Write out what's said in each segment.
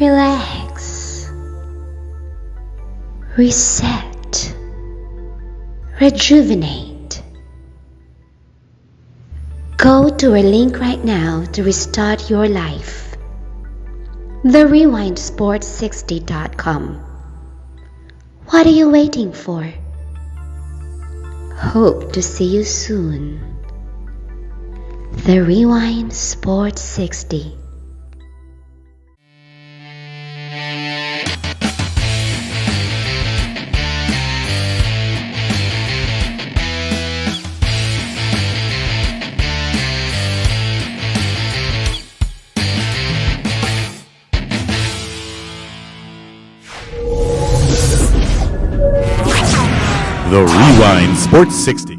Relax, reset, rejuvenate. Go to our link right now to restart your life. TheRewindSports60.com. What are you waiting for? Hope to see you soon. The Rewind Sports 60. The Rewind Sports 60.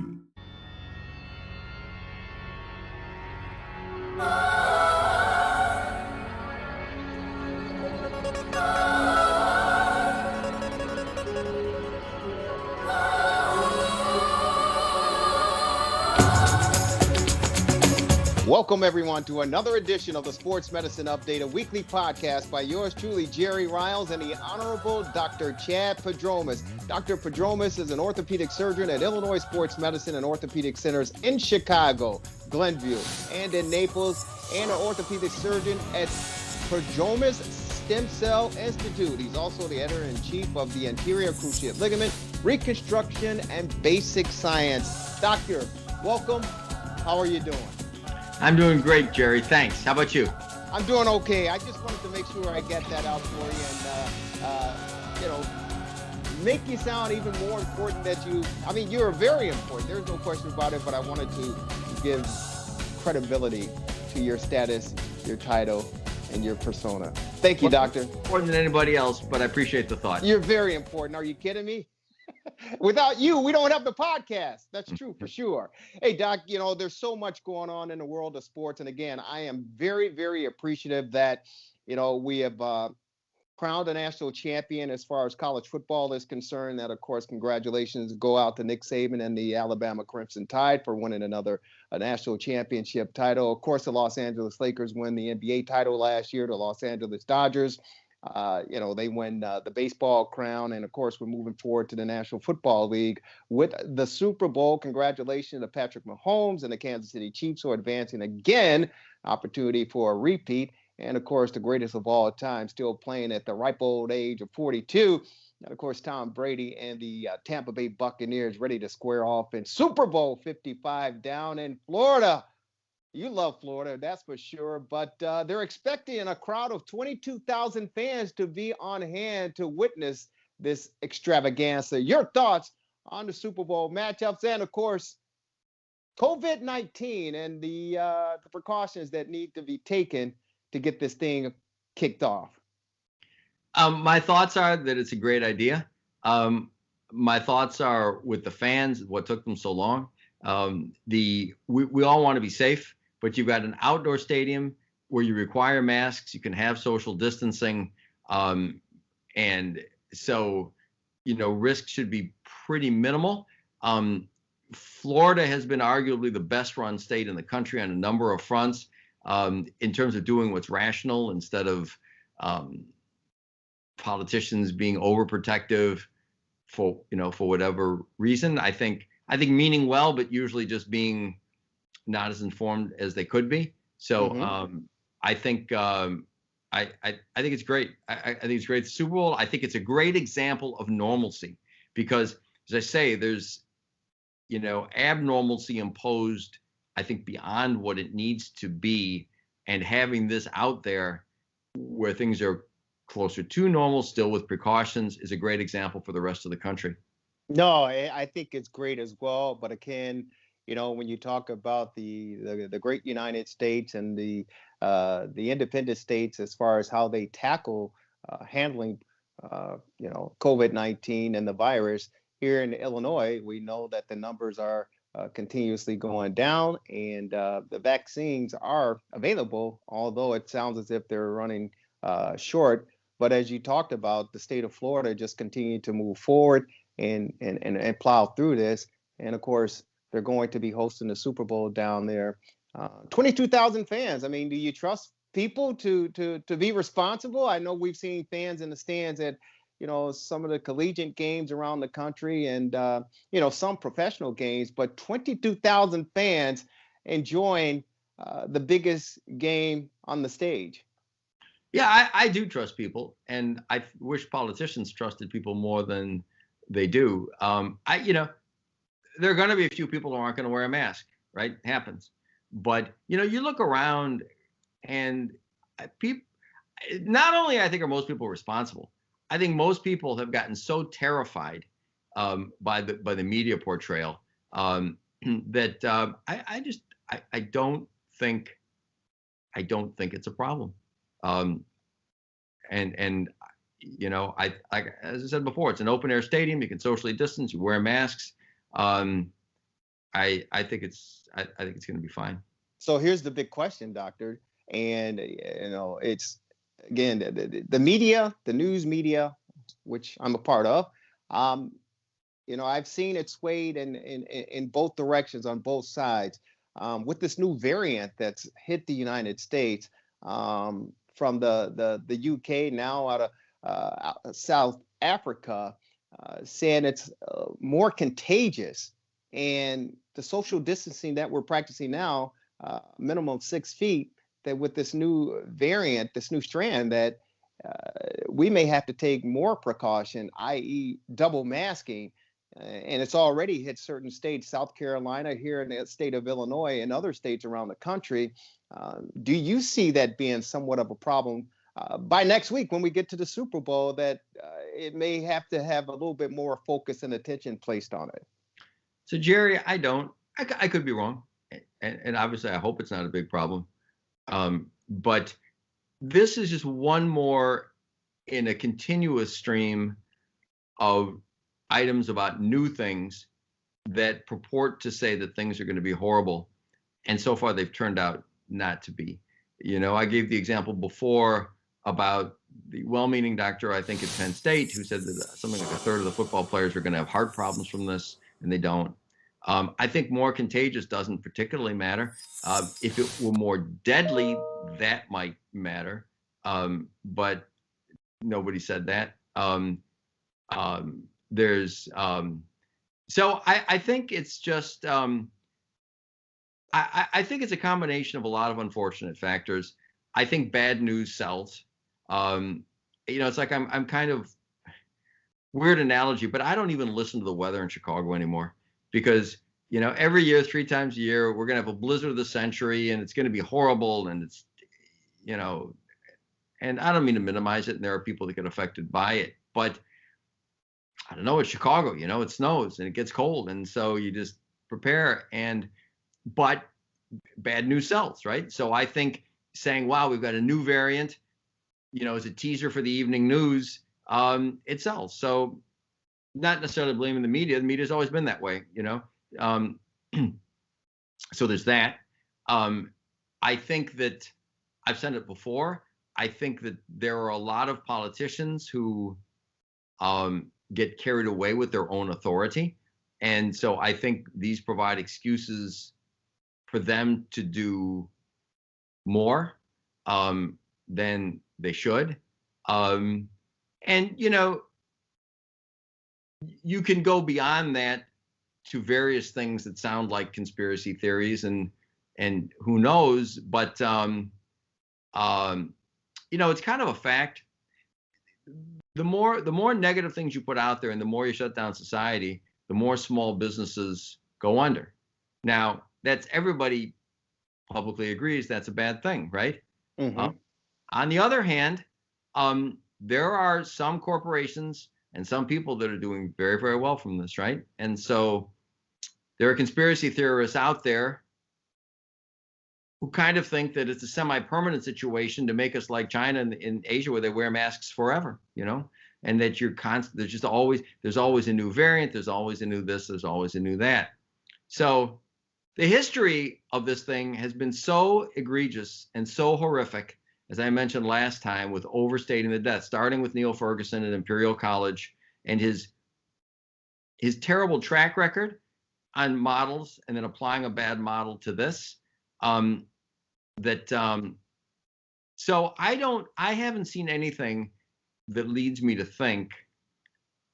Welcome, everyone, to another edition of the Sports Medicine Update, a weekly podcast by yours truly, Jerry Riles, and the Honorable Dr. Chad Prodromos. Dr. Prodromos is an orthopedic surgeon at Illinois Sports Medicine and Orthopedic Centers in Chicago, Glenview, and in Naples, and an orthopedic surgeon at Prodromos Stem Cell Institute. He's also the editor-in-chief of the Anterior Cruciate Ligament, Reconstruction, and Basic Science. Doctor, welcome. How are you doing? I'm doing great, Jerry. Thanks. How about you? I'm doing okay. I just wanted to make sure I get that out for you and, make you sound even more important that you're very important. There's no question about it, but I wanted to give credibility to your status, your title, and your persona. Thank you, Doctor. More than anybody else, but I appreciate the thought. You're very important. Are you kidding me? Without you, we don't have the podcast. That's true for sure. Hey, Doc, there's so much going on in the world of sports. And again, I am very, very appreciative that, we have crowned a national champion as far as college football is concerned. That, of course, congratulations go out to Nick Saban and the Alabama Crimson Tide for winning a national championship title. Of course, the Los Angeles Lakers win the NBA title last year. The Los Angeles Dodgers, they win the baseball crown. And of course, we're moving forward to the National Football League with the Super Bowl. Congratulations to Patrick Mahomes and the Kansas City Chiefs who are advancing again, opportunity for a repeat. And of course, the greatest of all time, still playing at the ripe old age of 42. And of course, Tom Brady and the Tampa Bay Buccaneers ready to square off in Super Bowl 55 down in Florida. You love Florida, that's for sure. But they're expecting a crowd of 22,000 fans to be on hand to witness this extravaganza. Your thoughts on the Super Bowl matchups and, of course, COVID-19 and the precautions that need to be taken to get this thing kicked off? My thoughts are that it's a great idea. My thoughts are with the fans, what took them so long. We all want to be safe. But you've got an outdoor stadium where you require masks, you can have social distancing. And so, risk should be pretty minimal. Florida has been arguably the best run state in the country on a number of fronts in terms of doing what's rational instead of politicians being overprotective for whatever reason. I think meaning well, but usually just being not as informed as they could be. So I think it's great. I think it's great. Super Bowl, I think it's a great example of normalcy because, as I say, there's, abnormalcy imposed, I think, beyond what it needs to be. And having this out there where things are closer to normal, still with precautions, is a great example for the rest of the country. No, I think it's great as well. But again, when you talk about the great United States and the independent states as far as how they tackle handling COVID-19 and the virus here in Illinois, we know that the numbers are continuously going down, and the vaccines are available, although it sounds as if they're running short. But as you talked about, the state of Florida just continued to move forward and plow through this. And of course, they're going to be hosting the Super Bowl down there. 22,000 fans. I mean, do you trust people to be responsible? I know we've seen fans in the stands at some of the collegiate games around the country, and some professional games, but 22,000 fans enjoying the biggest game on the stage. Yeah, I do trust people, and I wish politicians trusted people more than they do. There are going to be a few people who aren't going to wear a mask, right? It happens. But, you look around and people, not only I think are most people responsible, I think most people have gotten so terrified by the media portrayal that I don't think it's a problem. And as I said before, it's an open air stadium. You can socially distance. You wear masks. I think it's going to be fine. So here's the big question, Doctor, and it's again the media, the news media, which I'm a part of. I've seen it swayed in both directions on both sides with this new variant that's hit the United States from the UK, now out of South Africa, saying it's more contagious, and the social distancing that we're practicing now, minimum 6 feet, that with this new variant, this new strand, that we may have to take more precaution, i.e. double masking. And it's already hit certain states, South Carolina, here in the state of Illinois, and other states around the country. Do you see that being somewhat of a problem by next week when we get to the Super Bowl, that it may have to have a little bit more focus and attention placed on it? So, Jerry, I don't. I could be wrong. And obviously, I hope it's not a big problem. But this is just one more in a continuous stream of items about new things that purport to say that things are going to be horrible. And so far, they've turned out not to be. I gave the example before about the well-meaning doctor, I think at Penn State, who said that something like a third of the football players are going to have heart problems from this, and they don't. I think more contagious doesn't particularly matter. If it were more deadly, that might matter. But nobody said that. So I think it's just, I think it's a combination of a lot of unfortunate factors. I think bad news sells. It's like I'm kind of weird analogy, but I don't even listen to the weather in Chicago anymore, because every year, 3 times a year, we're going to have a blizzard of the century, and it's going to be horrible. And it's, and I don't mean to minimize it. And there are people that get affected by it, but I don't know, it's Chicago, it snows and it gets cold. And so you just prepare, but bad news sells, right? So I think saying, wow, we've got a new variant, as a teaser for the evening news, it sells. So not necessarily blaming the media. The media's always been that way, so there's that. I think that I've said it before. I think that there are a lot of politicians who get carried away with their own authority. And so I think these provide excuses for them to do more than they should. And, you can go beyond that to various things that sound like conspiracy theories, and who knows, but it's kind of a fact. The more negative things you put out there, and the more you shut down society, the more small businesses go under. Now, that's, everybody publicly agrees that's a bad thing, right? Mm-hmm. On the other hand, there are some corporations and some people that are doing very, very well from this, right? And so there are conspiracy theorists out there who kind of think that it's a semi-permanent situation to make us like China in Asia, where they wear masks forever, and that you're constant. There's always a new variant. There's always a new this. There's always a new that. So the history of this thing has been so egregious and so horrific, as I mentioned last time, with overstating the death, starting with Neil Ferguson at Imperial College and his terrible track record on models, and then applying a bad model to this. So I haven't seen anything that leads me to think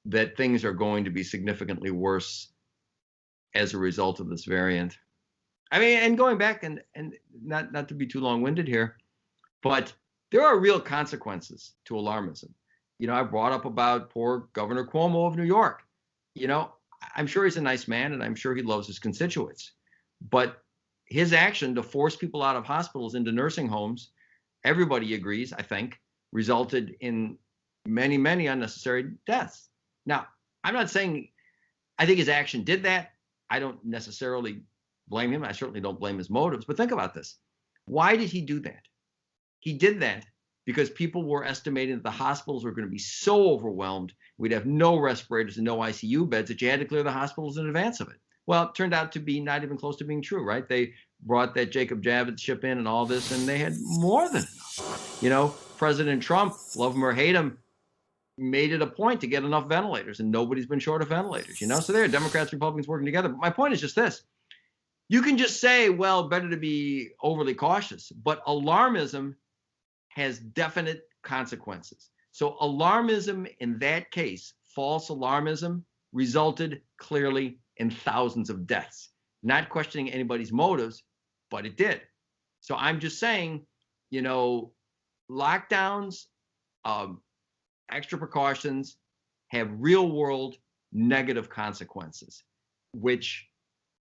that things are going to be significantly worse as a result of this variant. I mean, and going back and not to be too long-winded here, but there are real consequences to alarmism. I brought up about poor Governor Cuomo of New York. I'm sure he's a nice man and I'm sure he loves his constituents. But his action to force people out of hospitals into nursing homes, everybody agrees, I think, resulted in many, many unnecessary deaths. Now, I'm not saying I think his action did that. I don't necessarily blame him. I certainly don't blame his motives. But think about this. Why did he do that? He did that because people were estimating that the hospitals were going to be so overwhelmed, we'd have no respirators and no ICU beds, that you had to clear the hospitals in advance of it. Well, it turned out to be not even close to being true, right? They brought that Jacob Javits ship in and all this, and they had more than enough. President Trump, love him or hate him, made it a point to get enough ventilators, and nobody's been short of ventilators. So there are Democrats, Republicans working together. But my point is just this. You can just say, well, better to be overly cautious, but alarmism has definite consequences. So alarmism in that case, false alarmism, resulted clearly in thousands of deaths. Not questioning anybody's motives, but it did. So I'm just saying, lockdowns, extra precautions have real world negative consequences, which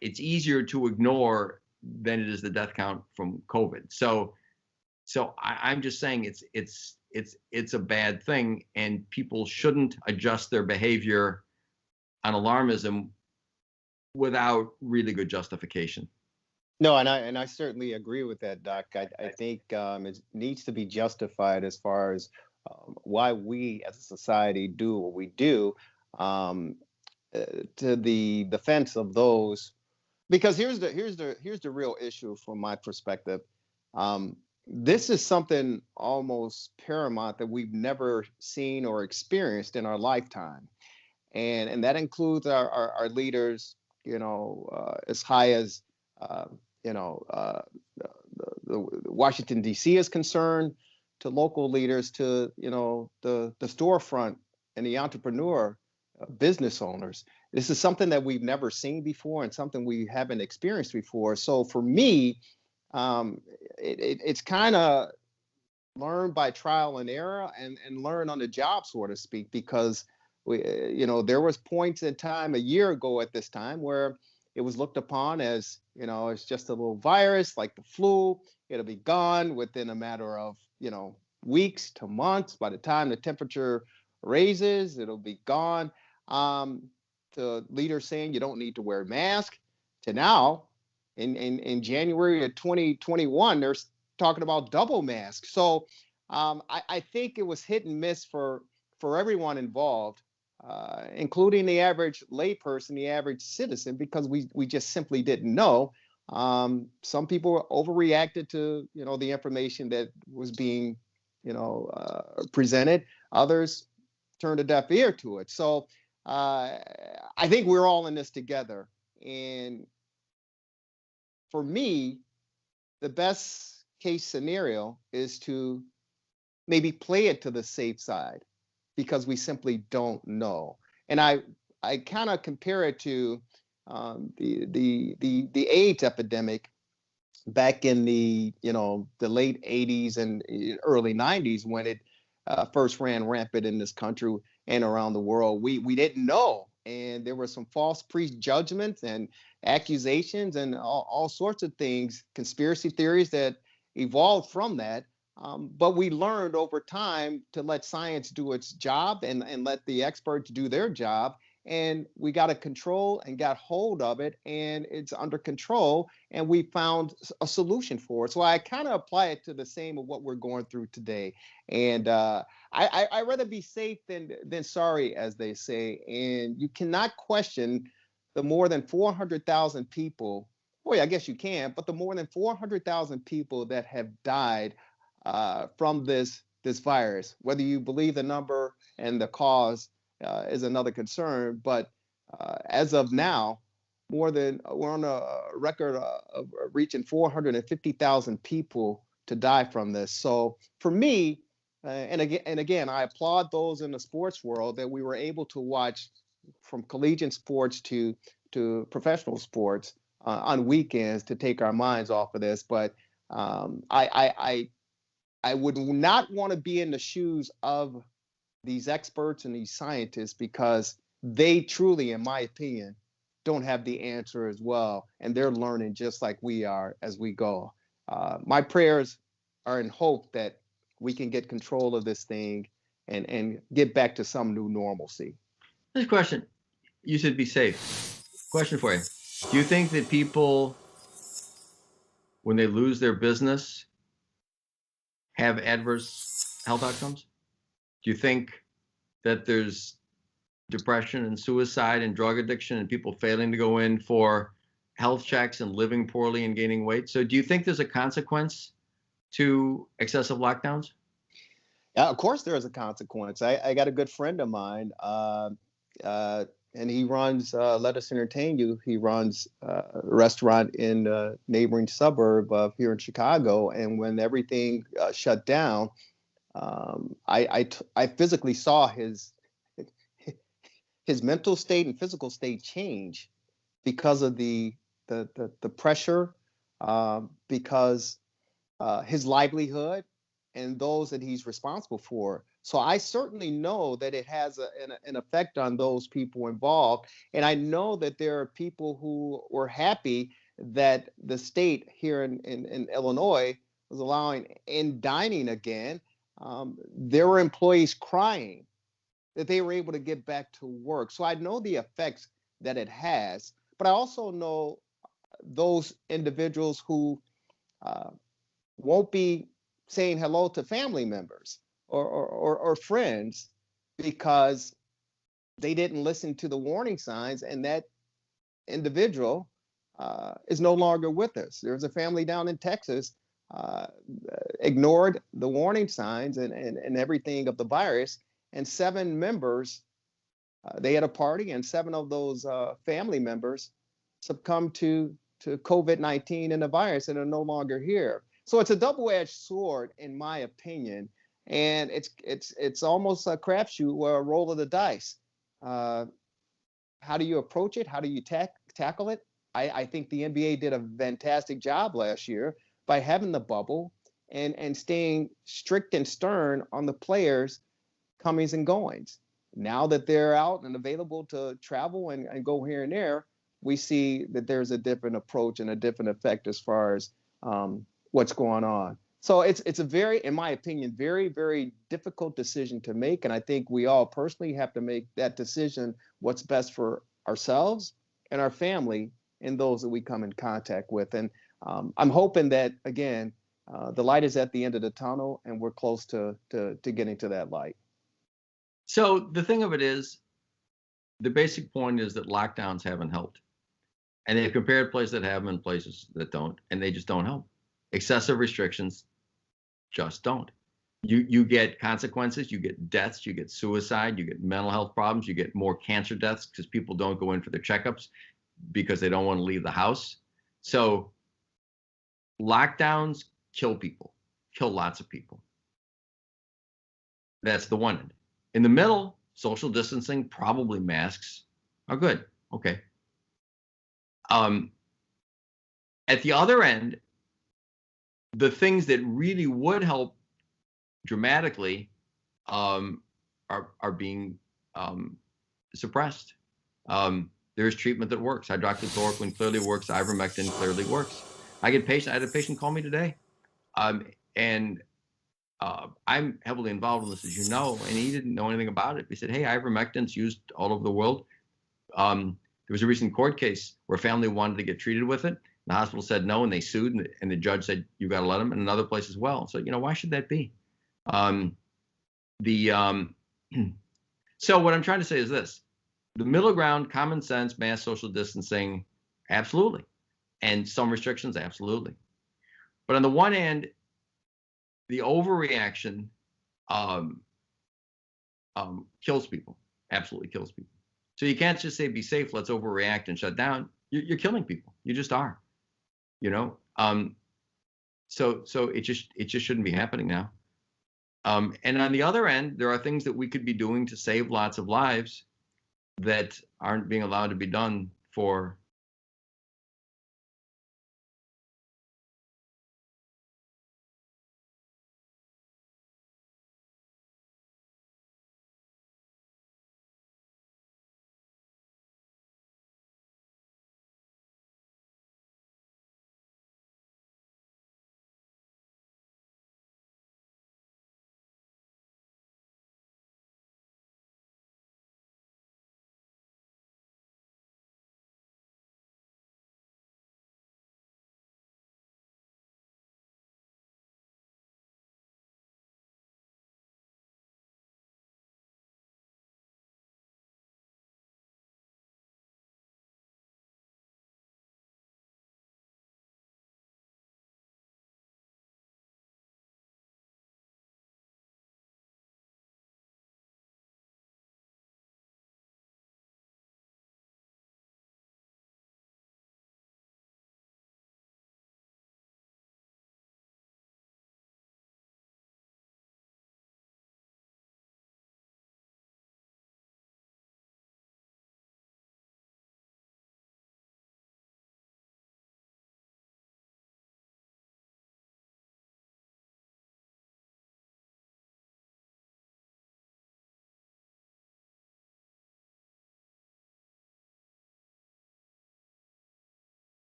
it's easier to ignore than it is the death count from COVID. So I'm just saying it's a bad thing, and people shouldn't adjust their behavior on alarmism without really good justification. No, and I certainly agree with that, Doc. I think it needs to be justified as far as why we as a society do what we do, to the defense of those. Because here's the real issue from my perspective. This is something almost paramount that we've never seen or experienced in our lifetime, and that includes our leaders. As high as the Washington D.C. is concerned, to local leaders, to the storefront and the entrepreneur, business owners. This is something that we've never seen before and something we haven't experienced before. So for me, it's kind of learn by trial and error, and learn on the job, so to speak, because there was points in time a year ago at this time where it was looked upon as, it's just a little virus like the flu. It'll be gone within a matter of, weeks to months. By the time the temperature raises, it'll be gone. To leaders saying you don't need to wear a mask, to now in January of 2021, they're talking about double masks. So I think it was hit and miss for everyone involved, including the average layperson, the average citizen, because we just simply didn't know. Some people overreacted to the information that was being presented. Others turned a deaf ear to it. So I think we're all in this together. And for me, the best case scenario is to maybe play it to the safe side, because we simply don't know. And I kind of compare it to the AIDS epidemic back in the late 80s and early 90s, when it first ran rampant in this country and around the world. We didn't know, and there were some false prejudgments and accusations and all sorts of things, conspiracy theories that evolved from that. But we learned over time to let science do its job and let the experts do their job. And we got a control and got hold of it, and it's under control, and we found a solution for it. So I kind of apply it to the same of what we're going through today. And I'd rather be safe than sorry, as they say. And you cannot question the more than 400,000 people. Boy, I guess you can, but the more than 400,000 people that have died from this virus. Whether you believe the number and the cause is another concern, but as of now, we're on a record of reaching 450,000 people to die from this. So for me, and again, I applaud those in the sports world that we were able to watch from collegiate sports to professional sports on weekends to take our minds off of this. But I would not want to be in the shoes of these experts and these scientists because they truly, in my opinion, don't have the answer as well, and they're learning just like we are as we go. My prayers are in hope that we can get control of this thing and get back to some new normalcy. This question, you said be safe. Question for you. Do you think that people, when they lose their business, have adverse health outcomes? Do you think that there's depression and suicide and drug addiction and people failing to go in for health checks and living poorly and gaining weight? So do you think there's a consequence to excessive lockdowns? Yeah, of course there is a consequence. I got a good friend of mine, and he runs Let Us Entertain You. He runs a restaurant in a neighboring suburb of here in Chicago. And when everything shut down, I physically saw his mental state and physical state change because of the pressure, because his livelihood and those that he's responsible for. So I certainly know that it has an effect on those people involved. And I know that there are people who were happy that the state here in Illinois was allowing in dining again. There were employees crying that they were able to get back to work. So I know the effects that it has, but I also know those individuals who won't be saying hello to family members or friends because they didn't listen to the warning signs, and that individual is no longer with us. There's a family down in Texas ignored the warning signs and everything of the virus, and 7 members, they had a party, and 7 of those family members succumbed to COVID-19 and the virus and are no longer here. So it's a double-edged sword, in my opinion, and it's almost a crapshoot or a roll of the dice. How do you approach it? How do you tackle it? I think the NBA did a fantastic job last year by having the bubble and staying strict and stern on the players' comings and goings. Now that they're out and available to travel and go here and there, we see that there's a different approach and a different effect as far as what's going on. So it's a very, in my opinion, very, very difficult decision to make. And I think we all personally have to make that decision, what's best for ourselves and our family and those that we come in contact with. And I'm hoping that, again, the light is at the end of the tunnel and we're close to getting to that light. So the thing of it is, the basic point is that lockdowns haven't helped. And they've compared places that have them and places that don't, and they just don't help. Excessive restrictions just don't. You get consequences, you get deaths, you get suicide, you get mental health problems, you get more cancer deaths because people don't go in for their checkups because they don't want to leave the house. So lockdowns kill people, kill lots of people. That's the one end. In the middle, social distancing, probably masks are good. Okay. At the other end, the things that really would help dramatically are being suppressed. There's treatment that works. Hydroxychloroquine clearly works. Ivermectin clearly works. I had a patient call me today, and I'm heavily involved in this, as you know, and he didn't know anything about it. He said, "Hey, ivermectin's used all over the world." There was a recent court case where a family wanted to get treated with it. The hospital said no, and they sued, and the judge said, "You got to let them," and another place as well. So, why should that be? So what I'm trying to say is this: the middle ground, common sense, mass social distancing, absolutely, and some restrictions, absolutely. But on the one hand, the overreaction kills people, absolutely kills people. So you can't just say be safe, let's overreact and shut down. You're killing people. You just are. So it just shouldn't be happening now. And on the other end, there are things that we could be doing to save lots of lives that aren't being allowed to be done for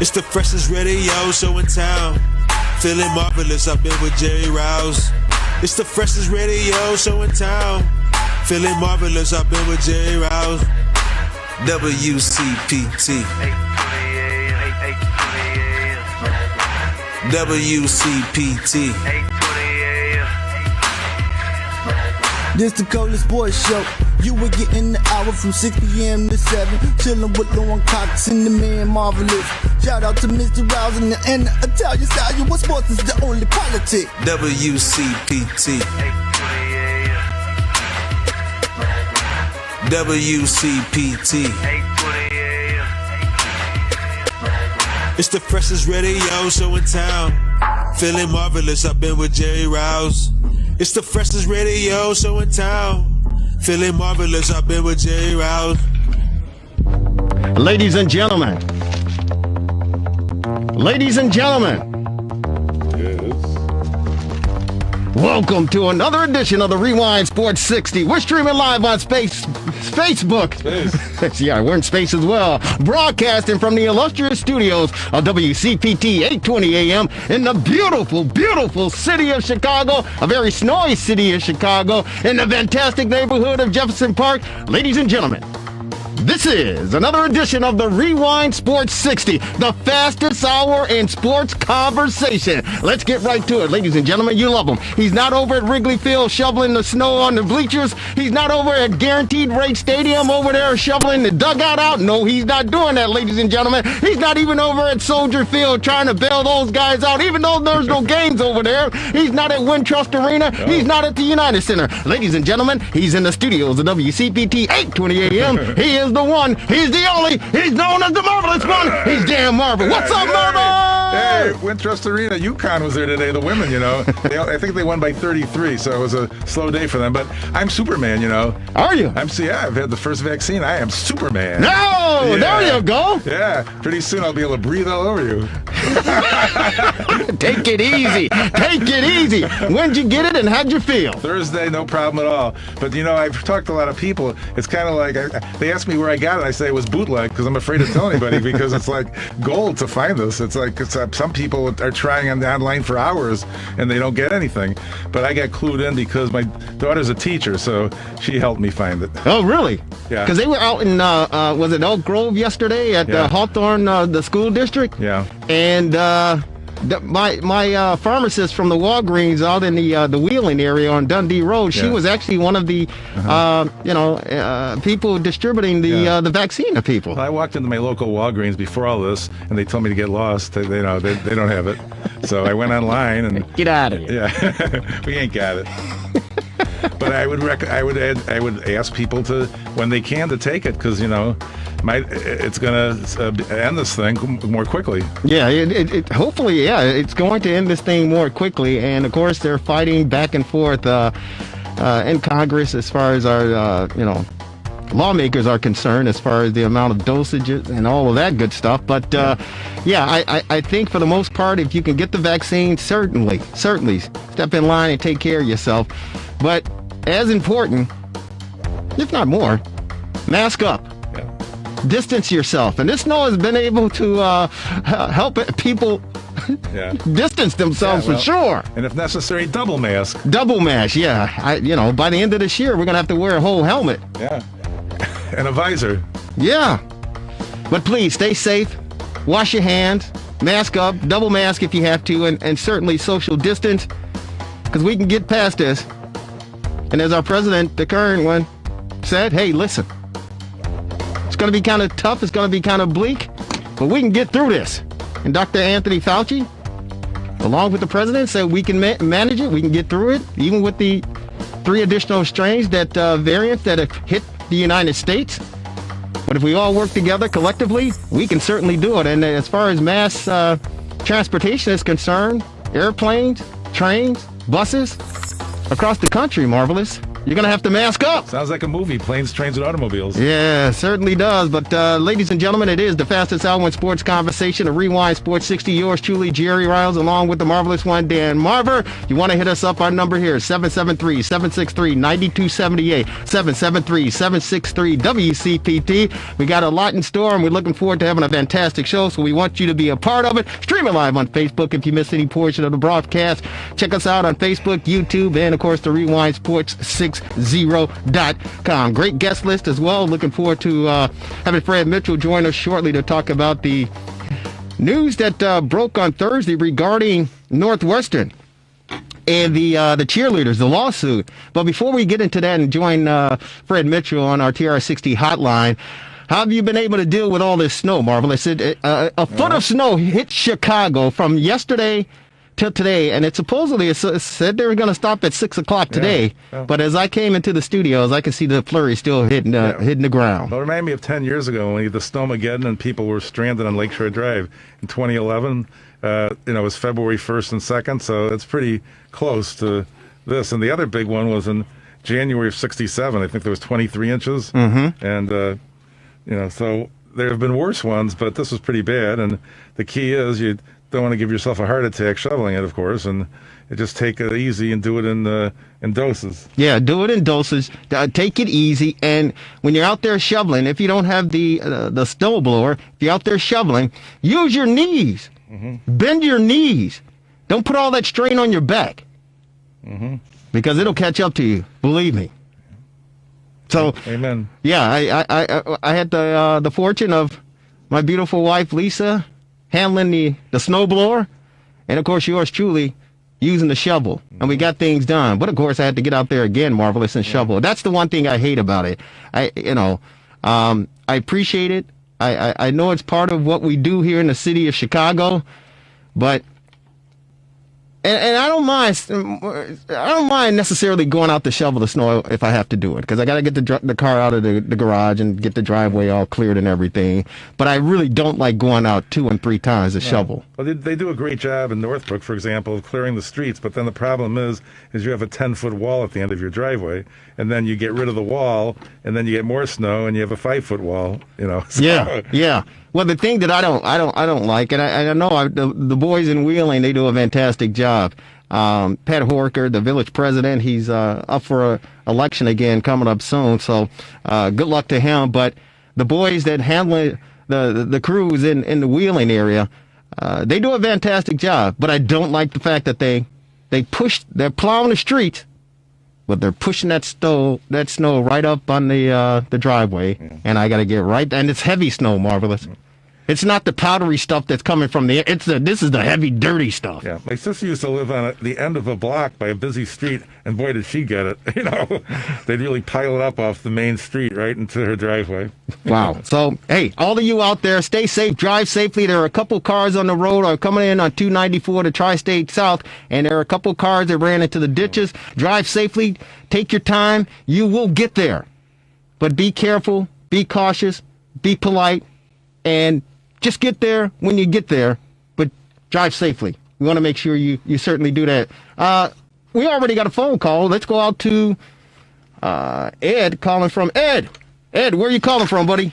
It's the freshest radio show in town. Feeling marvelous, I've been with Jerry Rouse. It's the freshest radio show in town. Feeling marvelous, I've been with Jerry Rouse. WCPT. WCPT. This the coldest boys show. You were getting the hour from 6 p.m. to 7. Chillin' with Lauren Cox and the man Marvelous. Shout out to Mr. Rouse and the Italian style. You what sports is the only politic. WCPT. WCPT. It's the freshest radio show in town. Feeling marvelous, I've been with Jerry Rouse. It's the freshest radio show in town. Feeling marvelous, I've been with Jerry Rouse. Ladies and gentlemen. Ladies and gentlemen. Welcome to another edition of the Rewind Sports 60. We're streaming live on Facebook. Yeah, we're in space as well. Broadcasting from the illustrious studios of WCPT 820 AM in the beautiful, beautiful city of Chicago, a very snowy city of Chicago, in the fantastic neighborhood of Jefferson Park. Ladies and gentlemen, this is another edition of the Rewind Sports 60, the fastest hour in sports conversation. Let's get right to it, ladies and gentlemen. You love him. He's not over at Wrigley Field shoveling the snow on the bleachers. He's not over at Guaranteed Rate Stadium over there shoveling the dugout out. No, he's not doing that, ladies and gentlemen. He's not even over at Soldier Field trying to bail those guys out, even though there's no games over there. He's not at Wintrust Arena. No. He's not at the United Center. Ladies and gentlemen, he's in the studios of WCPT 820 AM. He is the one. He's the only. He's known as the Marvelous One. He's Dan Marvel. What's up, Marvel? Hey, Wintrust Arena. UConn was there today. The women, you know. I think they won by 33, so it was a slow day for them. But I'm Superman, you know. Are you? I've had the first vaccine. I am Superman. No, yeah. There you go. Yeah, pretty soon I'll be able to breathe all over you. Take it easy. Take it easy. When'd you get it and how'd you feel? Thursday, no problem at all. But, you know, I've talked to a lot of people. It's kind of like they ask me where I got it. I say it was bootleg because I'm afraid to tell anybody because it's like gold to find this. It's like some people are trying online for hours and they don't get anything. But I got clued in because my daughter's a teacher, so she helped me find it. Oh, really? Yeah. Because they were out in, was it Elk Grove yesterday at Hawthorne, the school district? Yeah. And my pharmacist from the Walgreens out in the Wheeling area on Dundee Road, she was actually one of the people distributing the vaccine to people. Well, I walked into my local Walgreens before all this, and they told me to get lost. They don't have it, so I went online and get out of here. Yeah, we ain't got it. But I would ask people to, when they can, to take it because it's going to end this thing more quickly. Yeah, hopefully, it's going to end this thing more quickly. And of course, they're fighting back and forth in Congress as far as our lawmakers are concerned, as far as the amount of dosages and all of that good stuff. But I think for the most part, if you can get the vaccine, certainly step in line and take care of yourself. But as important, if not more, mask up. Distance yourself. And this snow has been able to help people distance themselves for sure. And if necessary, double mask. Double mask, yeah. By the end of this year, we're going to have to wear a whole helmet. Yeah. And a visor. Yeah. But please, stay safe. Wash your hands. Mask up. Double mask if you have to. And certainly social distance. Because we can get past this. And as our president, the current one, said, hey, listen. It's going to be kind of tough. It's going to be kind of bleak. But we can get through this. And Dr. Anthony Fauci, along with the president, said we can manage it. We can get through it. Even with the 3 additional strains, variants that have hit the United States. But if we all work together collectively, we can certainly do it. And as far as mass transportation is concerned, airplanes, trains, buses, across the country, Marvelous, you're going to have to mask up. Sounds like a movie, Planes, Trains, and Automobiles. Yeah, certainly does. But ladies and gentlemen, it is the fastest hour in sports conversation, a Rewind Sports 60. Yours truly, Jerry Riles, along with the marvelous one, Dan Marver. You want to hit us up, our number here is 773-763-9278, 773-763-WCPT. We got a lot in store, and we're looking forward to having a fantastic show, so we want you to be a part of it. Stream it live on Facebook if you missed any portion of the broadcast. Check us out on Facebook, YouTube, and, of course, the Rewind Sports 60.com. Great guest list as well. Looking forward to having Fred Mitchell join us shortly to talk about the news that broke on Thursday regarding Northwestern and the cheerleaders, the lawsuit. But before we get into that and join Fred Mitchell on our TRS60 hotline, how have you been able to deal with all this snow, Marvelous? A foot of snow hit Chicago from yesterday till today, and it supposedly said they were going to stop at 6 o'clock today. Yeah. But as I came into the studios, I could see the flurry still hitting the ground. Well, it reminded me of 10 years ago when we had the Snowmageddon and people were stranded on Lakeshore Drive in 2011. It was February 1st and 2nd, so it's pretty close to this. And the other big one was in January of 67. I think there was 23 inches. Mm-hmm. And, so there have been worse ones, but this was pretty bad. And the key is you don't want to give yourself a heart attack shoveling it, of course, and just take it easy and do it in doses. Yeah, do it in doses. Take it easy, and when you're out there shoveling, if you don't have the snowblower, if you're out there shoveling, use your knees. Mm-hmm. Bend your knees. Don't put all that strain on your back, mm-hmm. because it'll catch up to you. Believe me. So, amen. Yeah, I had the fortune of my beautiful wife Lisa handling the snowblower, and of course yours truly using the shovel, and we got things done. But of course I had to get out there again, Marvelous, and shovel. That's the one thing I hate about it. I appreciate it. I know it's part of what we do here in the city of Chicago, but and I don't mind necessarily going out to shovel the snow if I have to do it, because I got to get the car out of the garage and get the driveway all cleared and everything. But I really don't like going out 2 and 3 times to shovel. Well, they do a great job in Northbrook, for example, of clearing the streets. But then the problem is you have a 10-foot wall at the end of your driveway, and then you get rid of the wall, and then you get more snow, and you have a 5-foot wall. So. Yeah. Well, the thing that I don't like, and I know the boys in Wheeling, they do a fantastic job. Pat Horker, the village president, he's up for election again coming up soon. So good luck to him. But the boys that handle the crews in the Wheeling area, they do a fantastic job. But I don't like the fact that they're plowing the streets, but they're pushing that snow right up on the driveway, and I got to get right. And it's heavy snow, Marvelous. It's not the powdery stuff that's coming from this is the heavy, dirty stuff. Yeah, my sister used to live on the end of a block by a busy street, and boy, did she get it. They'd really pile it up off the main street right into her driveway. Wow. So, hey, all of you out there, stay safe, drive safely. There are a couple cars on the road coming in on 294 to Tri-State South, and there are a couple cars that ran into the ditches. Drive safely. Take your time. You will get there. But be careful, be cautious, be polite, and just get there when you get there, but drive safely. We want to make sure you certainly do that. We already got a phone call. Let's go out to Ed calling from Ed. Ed, where are you calling from, buddy?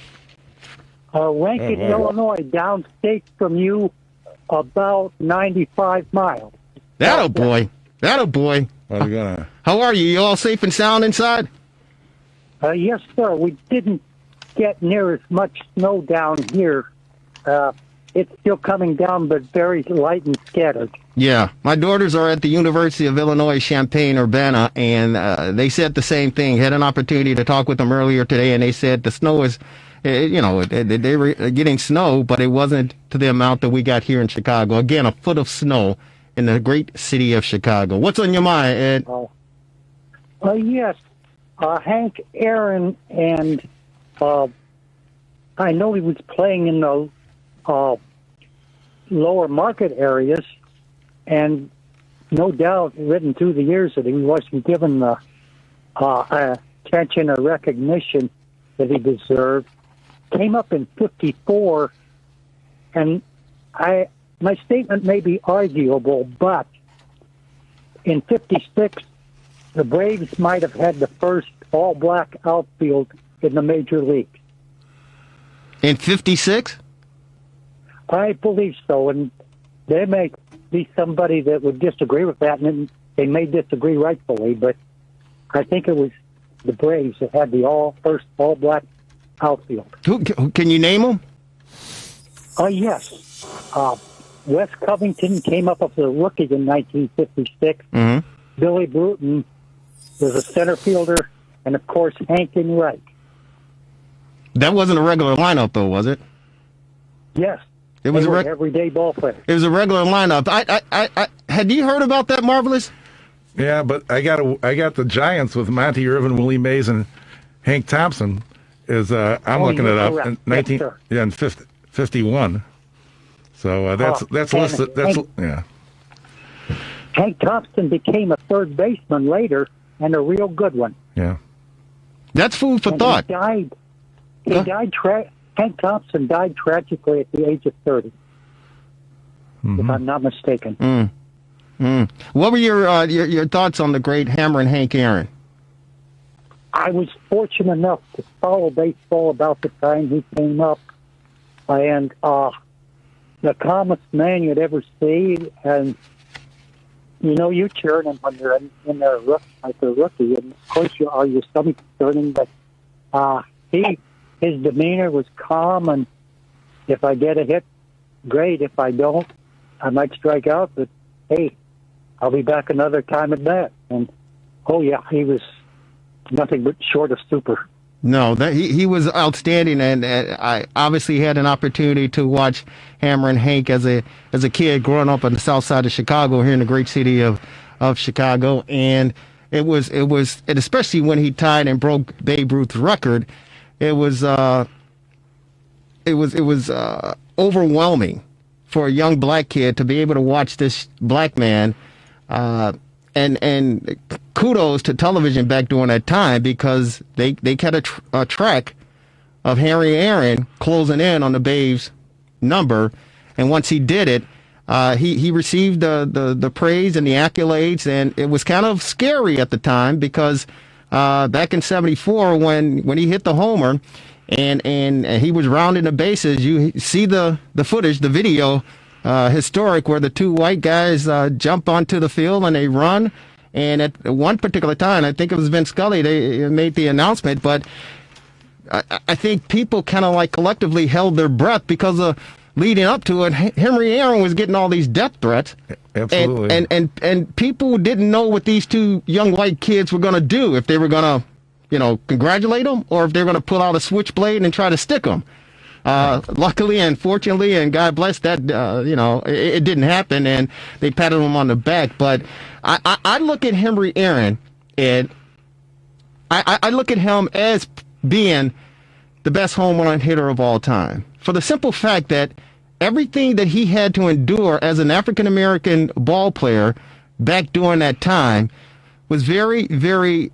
Rankin, Illinois, downstate from you about 95 miles. That'll boy. How are you? You all safe and sound inside? Yes, sir. We didn't get near as much snow down here. It's still coming down, but very light and scattered. Yeah, my daughters are at the University of Illinois Champaign-Urbana, and they said the same thing. Had an opportunity to talk with them earlier today, and they said the snow is, they were getting snow, but it wasn't to the amount that we got here in Chicago. Again, a foot of snow in the great city of Chicago. What's on your mind, Ed? Yes, Hank Aaron, and I know he was playing in the lower market areas, and no doubt written through the years that he wasn't given the attention or recognition that he deserved. Came up in 54, and my statement may be arguable, but in 56, the Braves might have had the first all-black outfield in the major league. In 56? I believe so, and there may be somebody that would disagree with that, and they may disagree rightfully, but I think it was the Braves that had the first all-black outfield. Who can you name them? Yes. Wes Covington came up as a rookie in 1956. Mm-hmm. Billy Bruton was a center fielder, and of course Hank Wright. That wasn't a regular lineup, though, was it? Yes. It was a everyday ball player. It was a regular lineup. I had you heard about that, Marvelous? Yeah, but I got the Giants with Monty Irvin, Willie Mays, and Hank Thompson. I'm looking it up in 51. So that's listed. Yeah. Hank Thompson became a third baseman later, and a real good one. Yeah. That's food for thought. Hank Thompson died tragically at the age of 30, if I'm not mistaken. What were your thoughts on the great Hammerin' Hank Aaron? I was fortunate enough to follow baseball about the time he came up, and the calmest man you'd ever see, and you cheering him when you're in there like a rookie, and of course your stomach turning, but his demeanor was calm, and if I get a hit, great. If I don't, I might strike out, but hey, I'll be back another time at bat. And he was nothing but short of super. No, he was outstanding, and I obviously had an opportunity to watch Hammerin' Hank as a kid growing up on the south side of Chicago, here in the great city of Chicago, and it was especially when he tied and broke Babe Ruth's record. It was overwhelming for a young black kid to be able to watch this black man, and kudos to television back during that time, because they kept a track of Harry Aaron closing in on the Babe's number, and once he did it, he received the praise and the accolades, and it was kind of scary at the time, because back in '74 when he hit the homer and he was rounding the bases, you see the footage, the video, historic, where the two white guys jump onto the field and they run, and at one particular time, I think it was Vince Scully, they made the announcement, but I think people kind of like collectively held their breath, because leading up to it, Henry Aaron was getting all these death threats. Absolutely. And people didn't know what these two young white kids were going to do, if they were going to, congratulate them, or if they were going to pull out a switchblade and try to stick them. Luckily and fortunately, and God bless that, it didn't happen, and they patted him on the back. But I look at Henry Aaron, and I look at him as being the best home run hitter of all time, for the simple fact that everything that he had to endure as an African-American ball player back during that time was very, very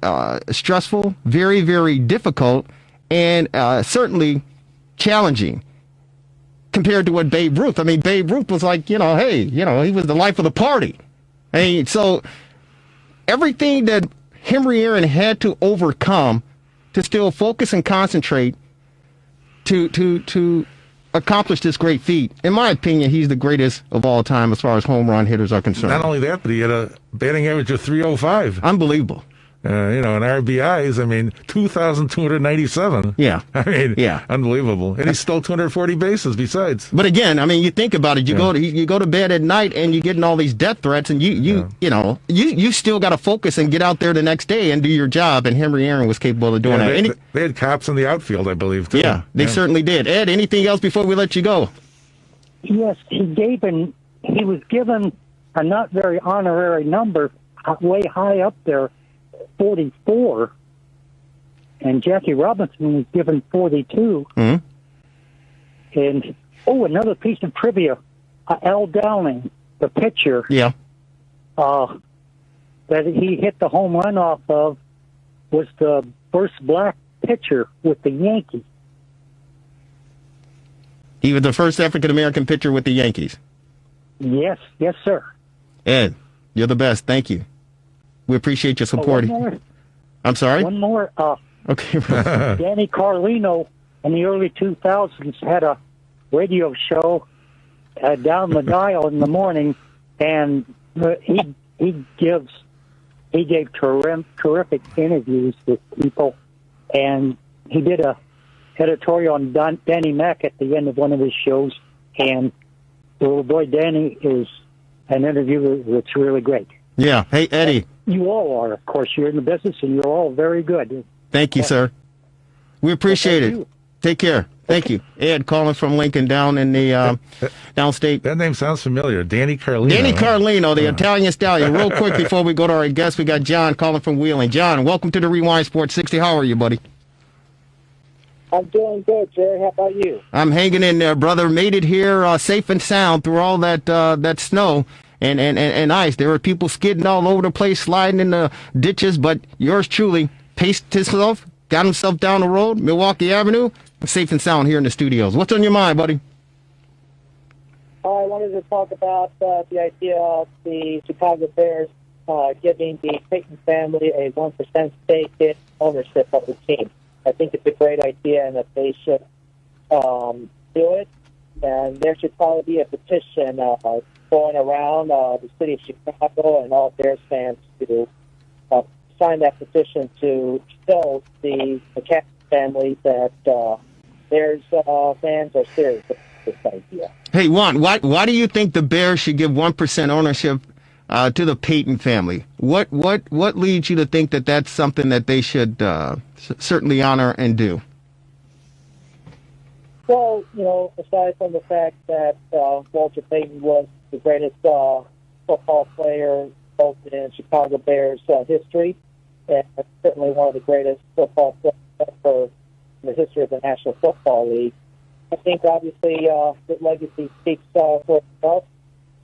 stressful, very, very difficult, and certainly challenging compared to what Babe Ruth. I mean, Babe Ruth was like, he was the life of the party. So everything that Henry Aaron had to overcome to still focus and concentrate to accomplish this great feat. In my opinion, he's the greatest of all time as far as home run hitters are concerned. Not only that, but he had a batting average of 305. Unbelievable. And RBIs, 2,297. Yeah. Unbelievable. And he stole 240 bases besides. But again, you think about it, you go to bed at night and you're getting all these death threats, and you still got to focus and get out there the next day and do your job, and Henry Aaron was capable of doing that. They had cops in the outfield, I believe, too. Yeah, they certainly did. Ed, anything else before we let you go? Yes, he was given a not very honorary number, way high up there, 44, and Jackie Robinson was given 42. Mm-hmm. And another piece of trivia: Al Downing, the pitcher, that he hit the home run off of, was the first black pitcher with the Yankees. He was the first African American pitcher with the Yankees. Yes, sir. Ed, you're the best. Thank you. We appreciate your support. One more. I'm sorry? One more. Okay. Danny Carlino in the early 2000s had a radio show down the dial in the morning, and he gave terrific interviews with people, and he did a editorial on Danny Mack at the end of one of his shows, and the little boy Danny is an interviewer that's really great. Yeah. Hey, Eddie. You all are, of course. You're in the business, and you're all very good. Thank you, sir. We appreciate it. You. Take care. Thank you. Ed calling from Lincoln down in the downstate. That name sounds familiar. Danny Carlino. Danny Carlino, the Italian stallion. Real quick before we go to our guest, we got John calling from Wheeling. John, welcome to the Rewind Sports 60. How are you, buddy? I'm doing good, Jerry. How about you? I'm hanging in there, brother. Made it here safe and sound through all that snow and ice. There were people skidding all over the place, sliding in the ditches, but yours truly paced himself, got himself down the road, Milwaukee Avenue, safe and sound here in the studios. What's on your mind, buddy? I wanted to talk about the idea of the Chicago Bears giving the Payton family a 1% stake in ownership of the team. I think it's a great idea, and that they should do it. And there should probably be a petition going around the city of Chicago and all Bears fans to sign that petition to show the McCaskey family that Bears fans are serious about this idea. Hey, Juan, why do you think the Bears should give 1% ownership to the Payton family? What leads you to think that that's something that they should certainly honor and do? Well, aside from the fact that Walter Payton was the greatest football player both in Chicago Bears history, and certainly one of the greatest football players ever in the history of the National Football League, I think obviously the legacy speaks for itself.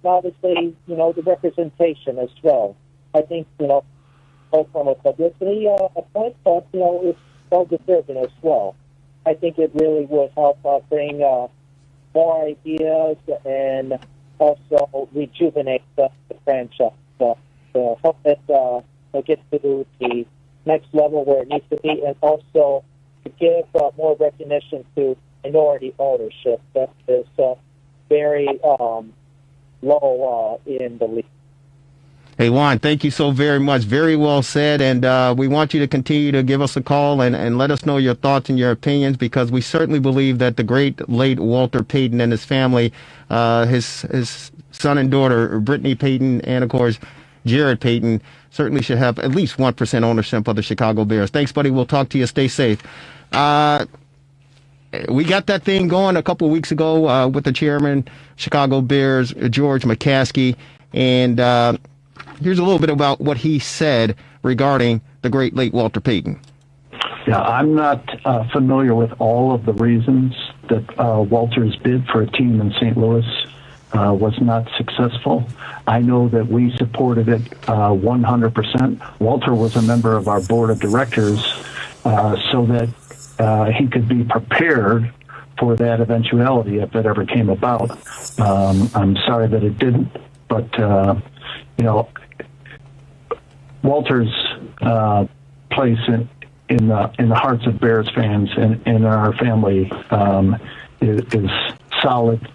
And obviously, the representation as well. I think, both from a publicity point, but, it's well-deserving as well. I think it really would help bring more ideas and also rejuvenate the franchise to help it get to the next level where it needs to be, and also to give more recognition to minority ownership that is very low in the league. Hey, Juan, thank you so very much. Very well said. And we want you to continue to give us a call and let us know your thoughts and your opinions, because we certainly believe that the great late Walter Payton and his family, his son and daughter, Brittany Payton, and, of course, Jared Payton, certainly should have at least 1% ownership of the Chicago Bears. Thanks, buddy. We'll talk to you. Stay safe. We got that thing going a couple of weeks ago with the chairman, Chicago Bears, George McCaskey, and here's a little bit about what he said regarding the great late Walter Payton. Yeah, I'm not familiar with all of the reasons that Walter's bid for a team in St. Louis was not successful. I know that we supported it 100%. Walter was a member of our board of directors so that he could be prepared for that eventuality if it ever came about. I'm sorry that it didn't, but Walter's place in the hearts of Bears fans and in our family is solid.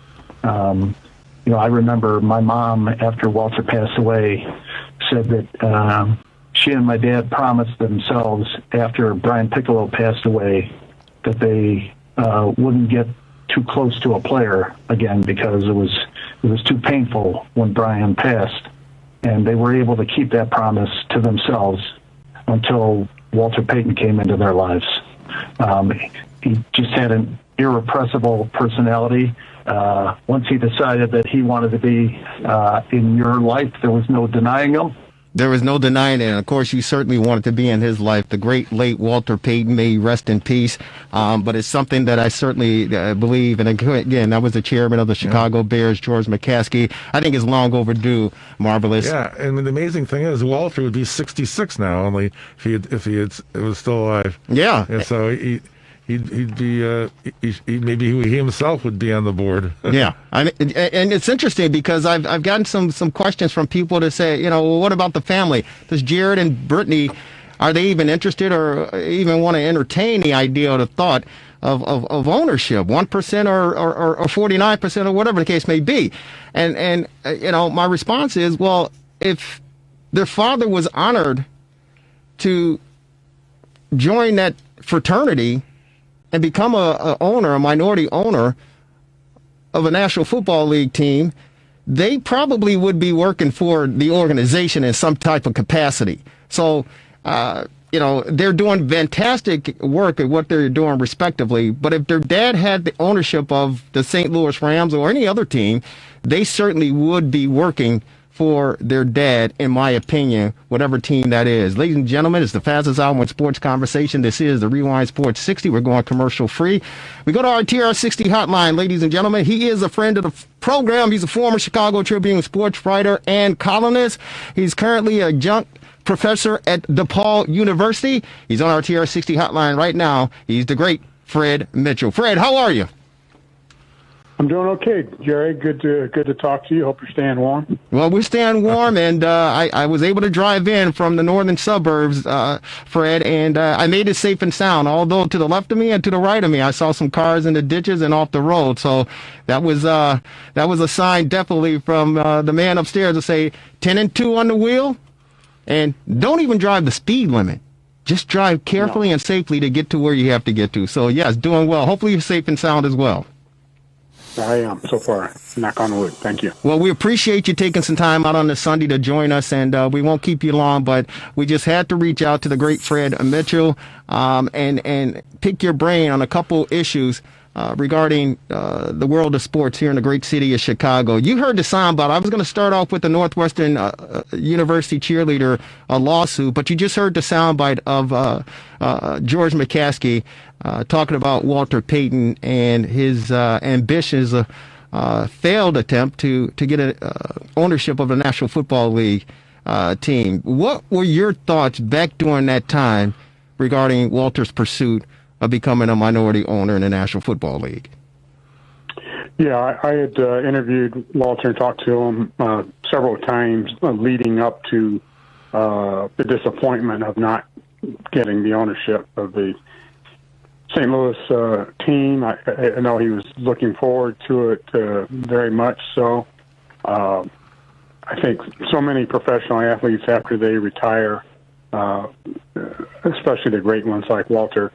I remember my mom, after Walter passed away, said that she and my dad promised themselves after Brian Piccolo passed away that they wouldn't get too close to a player again because it was too painful when Brian passed. And they were able to keep that promise to themselves until Walter Payton came into their lives. He just had an irrepressible personality. Once he decided that he wanted to be in your life, there was no denying him. There was no denying it. And of course, you certainly wanted to be in his life. The great late Walter Payton, may he rest in peace. But it's something that I certainly believe. And again, that was the chairman of the Chicago Bears, George McCaskey. I think it's long overdue. Marvelous. Yeah, and the amazing thing is, Walter would be 66 now, only if he was still alive. Yeah. And so he'd be maybe he himself would be on the board. Yeah, and it's interesting because I've gotten some questions from people to say, well, what about the family? Does Jared and Brittany, are they even interested or even want to entertain the idea or the thought of ownership, 1% or 49% or whatever the case may be? And my response is, well, if their father was honored to join that fraternity and become a minority owner of a National Football League team, they probably would be working for the organization in some type of capacity. So, they're doing fantastic work at what they're doing respectively. But if their dad had the ownership of the St. Louis Rams or any other team, they certainly would be working for their dad, in my opinion, whatever team that is. Ladies and gentlemen, it's the fastest hour in sports conversation. This is the Rewind Sports 60. We're going commercial free. We go to our TRS60 hotline, ladies and gentlemen. He is a friend of the program. He's a former Chicago Tribune sports writer and columnist. He's currently a adjunct professor at DePaul University. He's on our TRS60 hotline right now. He's the great Fred Mitchell. Fred, how are you? I'm doing okay, Jerry. Good to talk to you. Hope you're staying warm. Well, we're staying warm, and I was able to drive in from the northern suburbs, Fred, and I made it safe and sound. Although to the left of me and to the right of me, I saw some cars in the ditches and off the road. So that was a sign definitely from the man upstairs to say 10 and 2 on the wheel, and don't even drive the speed limit. Just drive carefully and safely to get to where you have to get to. So yes, doing well. Hopefully you're safe and sound as well. I am, so far. Knock on wood. Thank you. Well, we appreciate you taking some time out on this Sunday to join us, and we won't keep you long, but we just had to reach out to the great Fred Mitchell and pick your brain on a couple issues regarding the world of sports here in the great city of Chicago. You heard the soundbite. I was going to start off with the Northwestern University cheerleader lawsuit, but you just heard the soundbite of George McCaskey talking about Walter Payton and his ambitious failed attempt to get ownership of the National Football League team. What were your thoughts back during that time regarding Walter's pursuit of becoming a minority owner in the National Football League? Yeah, I had interviewed Walter and talked to him several times leading up to the disappointment of not getting the ownership of the St. Louis team. I know he was looking forward to it very much so. I think so many professional athletes, after they retire, especially the great ones like Walter,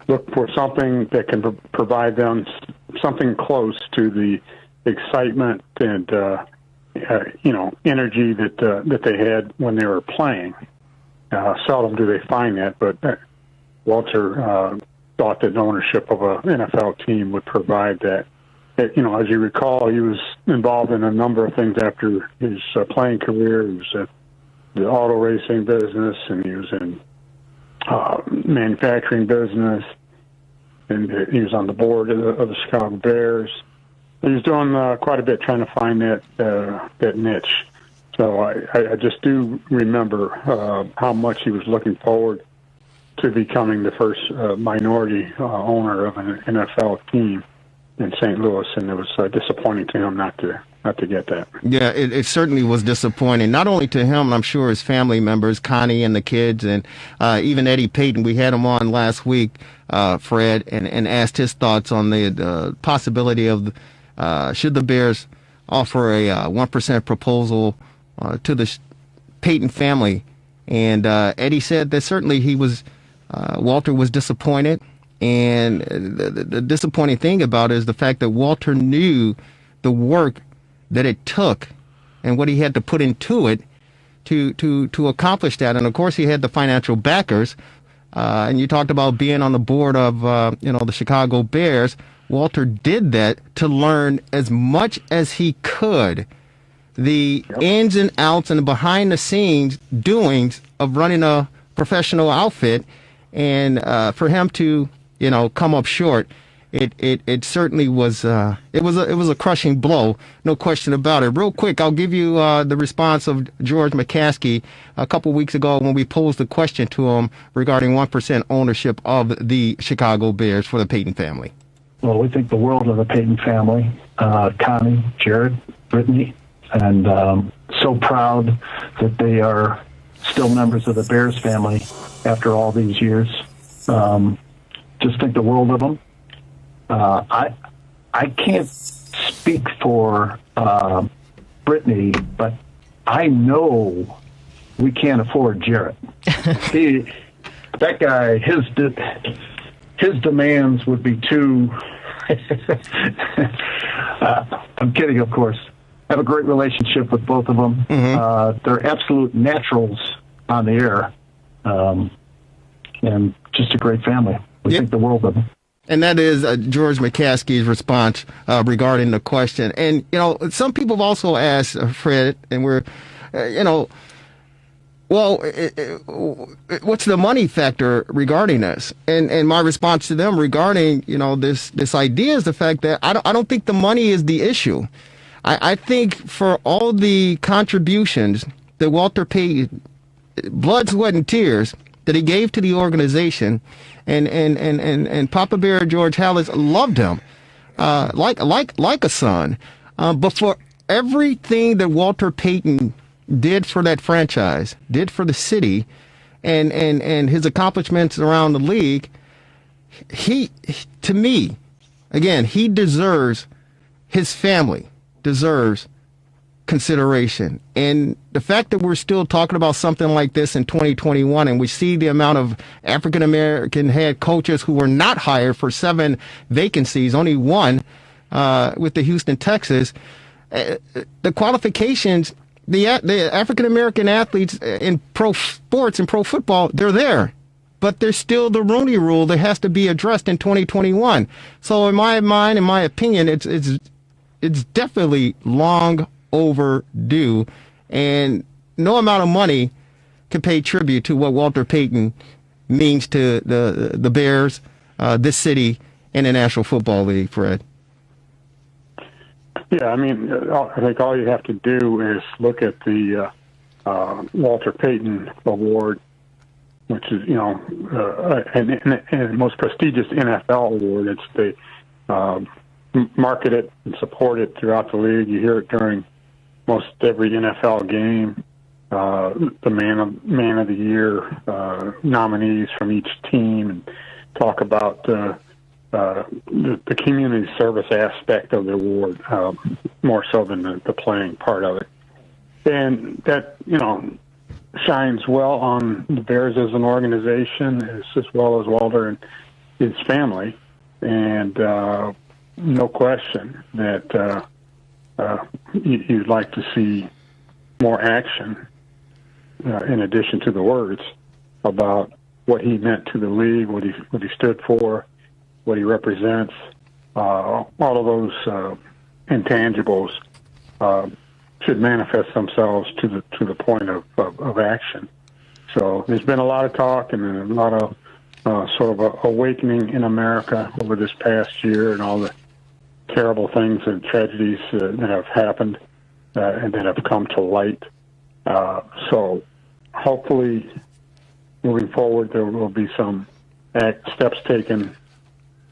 look for something that can provide them something close to the excitement and energy that they had when they were playing. Seldom do they find that, but Walter thought that ownership of an NFL team would provide that. As you recall, he was involved in a number of things after his playing career. He was in the auto racing business, and he was in manufacturing business, and he was on the board of the Chicago Bears. He was doing quite a bit trying to find that niche. So I just do remember how much he was looking forward to becoming the first minority owner of an NFL team in St. Louis, and it was disappointing to him not to get that. Yeah, it certainly was disappointing, not only to him, I'm sure his family members, Connie and the kids, and even Eddie Payton. We had him on last week, Fred, and asked his thoughts on the possibility of should the Bears offer a 1% proposal to the Payton family. And Eddie said that certainly Walter was disappointed. And the disappointing thing about it is the fact that Walter knew the work that it took and what he had to put into it to accomplish that. And of course, he had the financial backers. And you talked about being on the board of the Chicago Bears. Walter did that to learn as much as he could the ins and outs and the behind the scenes doings of running a professional outfit, and for him to come up short it certainly was it was a crushing blow, no question about it. Real quick, I'll give you the response of George McCaskey a couple weeks ago when we posed the question to him regarding 1% ownership of the Chicago Bears for the Payton family. Well, we think the world of the Payton family, Connie, Jared, Brittany, and so proud that they are still members of the Bears family after all these years. Just think the world of them. I can't speak for Brittany, but I know we can't afford Jarrett. That guy, his demands would be too. I'm kidding, of course. I have a great relationship with both of them. They're absolute naturals on the air, and just a great family. We think the world of them. And that is George McCaskey's response regarding the question. And, you know, some people have also asked, Fred, and we're, well, what's the money factor regarding this? And my response to them regarding, this idea is the fact that I don't think the money is the issue. I think for all the contributions that Walter Payton, blood, sweat, and tears that he gave to the organization, and Papa Bear George Halas loved him like a son. But for everything that Walter Payton did for that franchise, did for the city, and his accomplishments around the league, he to me, again, he deserves, his family deserves consideration. And the fact that we're still talking about something like this in 2021, and we see the amount of African American head coaches who were not hired for 7 vacancies, only 1 with the Houston Texans, the qualifications, the African American athletes in pro sports and pro football, they're there. But there's still the Rooney Rule that has to be addressed in 2021. So in my mind, in my opinion, it's definitely long overdue, and no amount of money can pay tribute to what Walter Payton means to the Bears, this city, and the National Football League, Fred. Yeah, I mean, I think all you have to do is look at the Walter Payton Award, which is, and most prestigious NFL award. It's they market it and support it throughout the league. You hear it during most every NFL game. The man of the year nominees from each team, and talk about the community service aspect of the award more so than the playing part of it. And that, shines well on the Bears as an organization, as well as Walter and his family. And no question that you'd like to see more action in addition to the words about what he meant to the league, what he stood for, what he represents. All of those intangibles should manifest themselves to the point of action. So there's been a lot of talk and a lot of sort of awakening in America over this past year, and all the terrible things and tragedies that have happened and that have come to light. So hopefully moving forward there will be some steps taken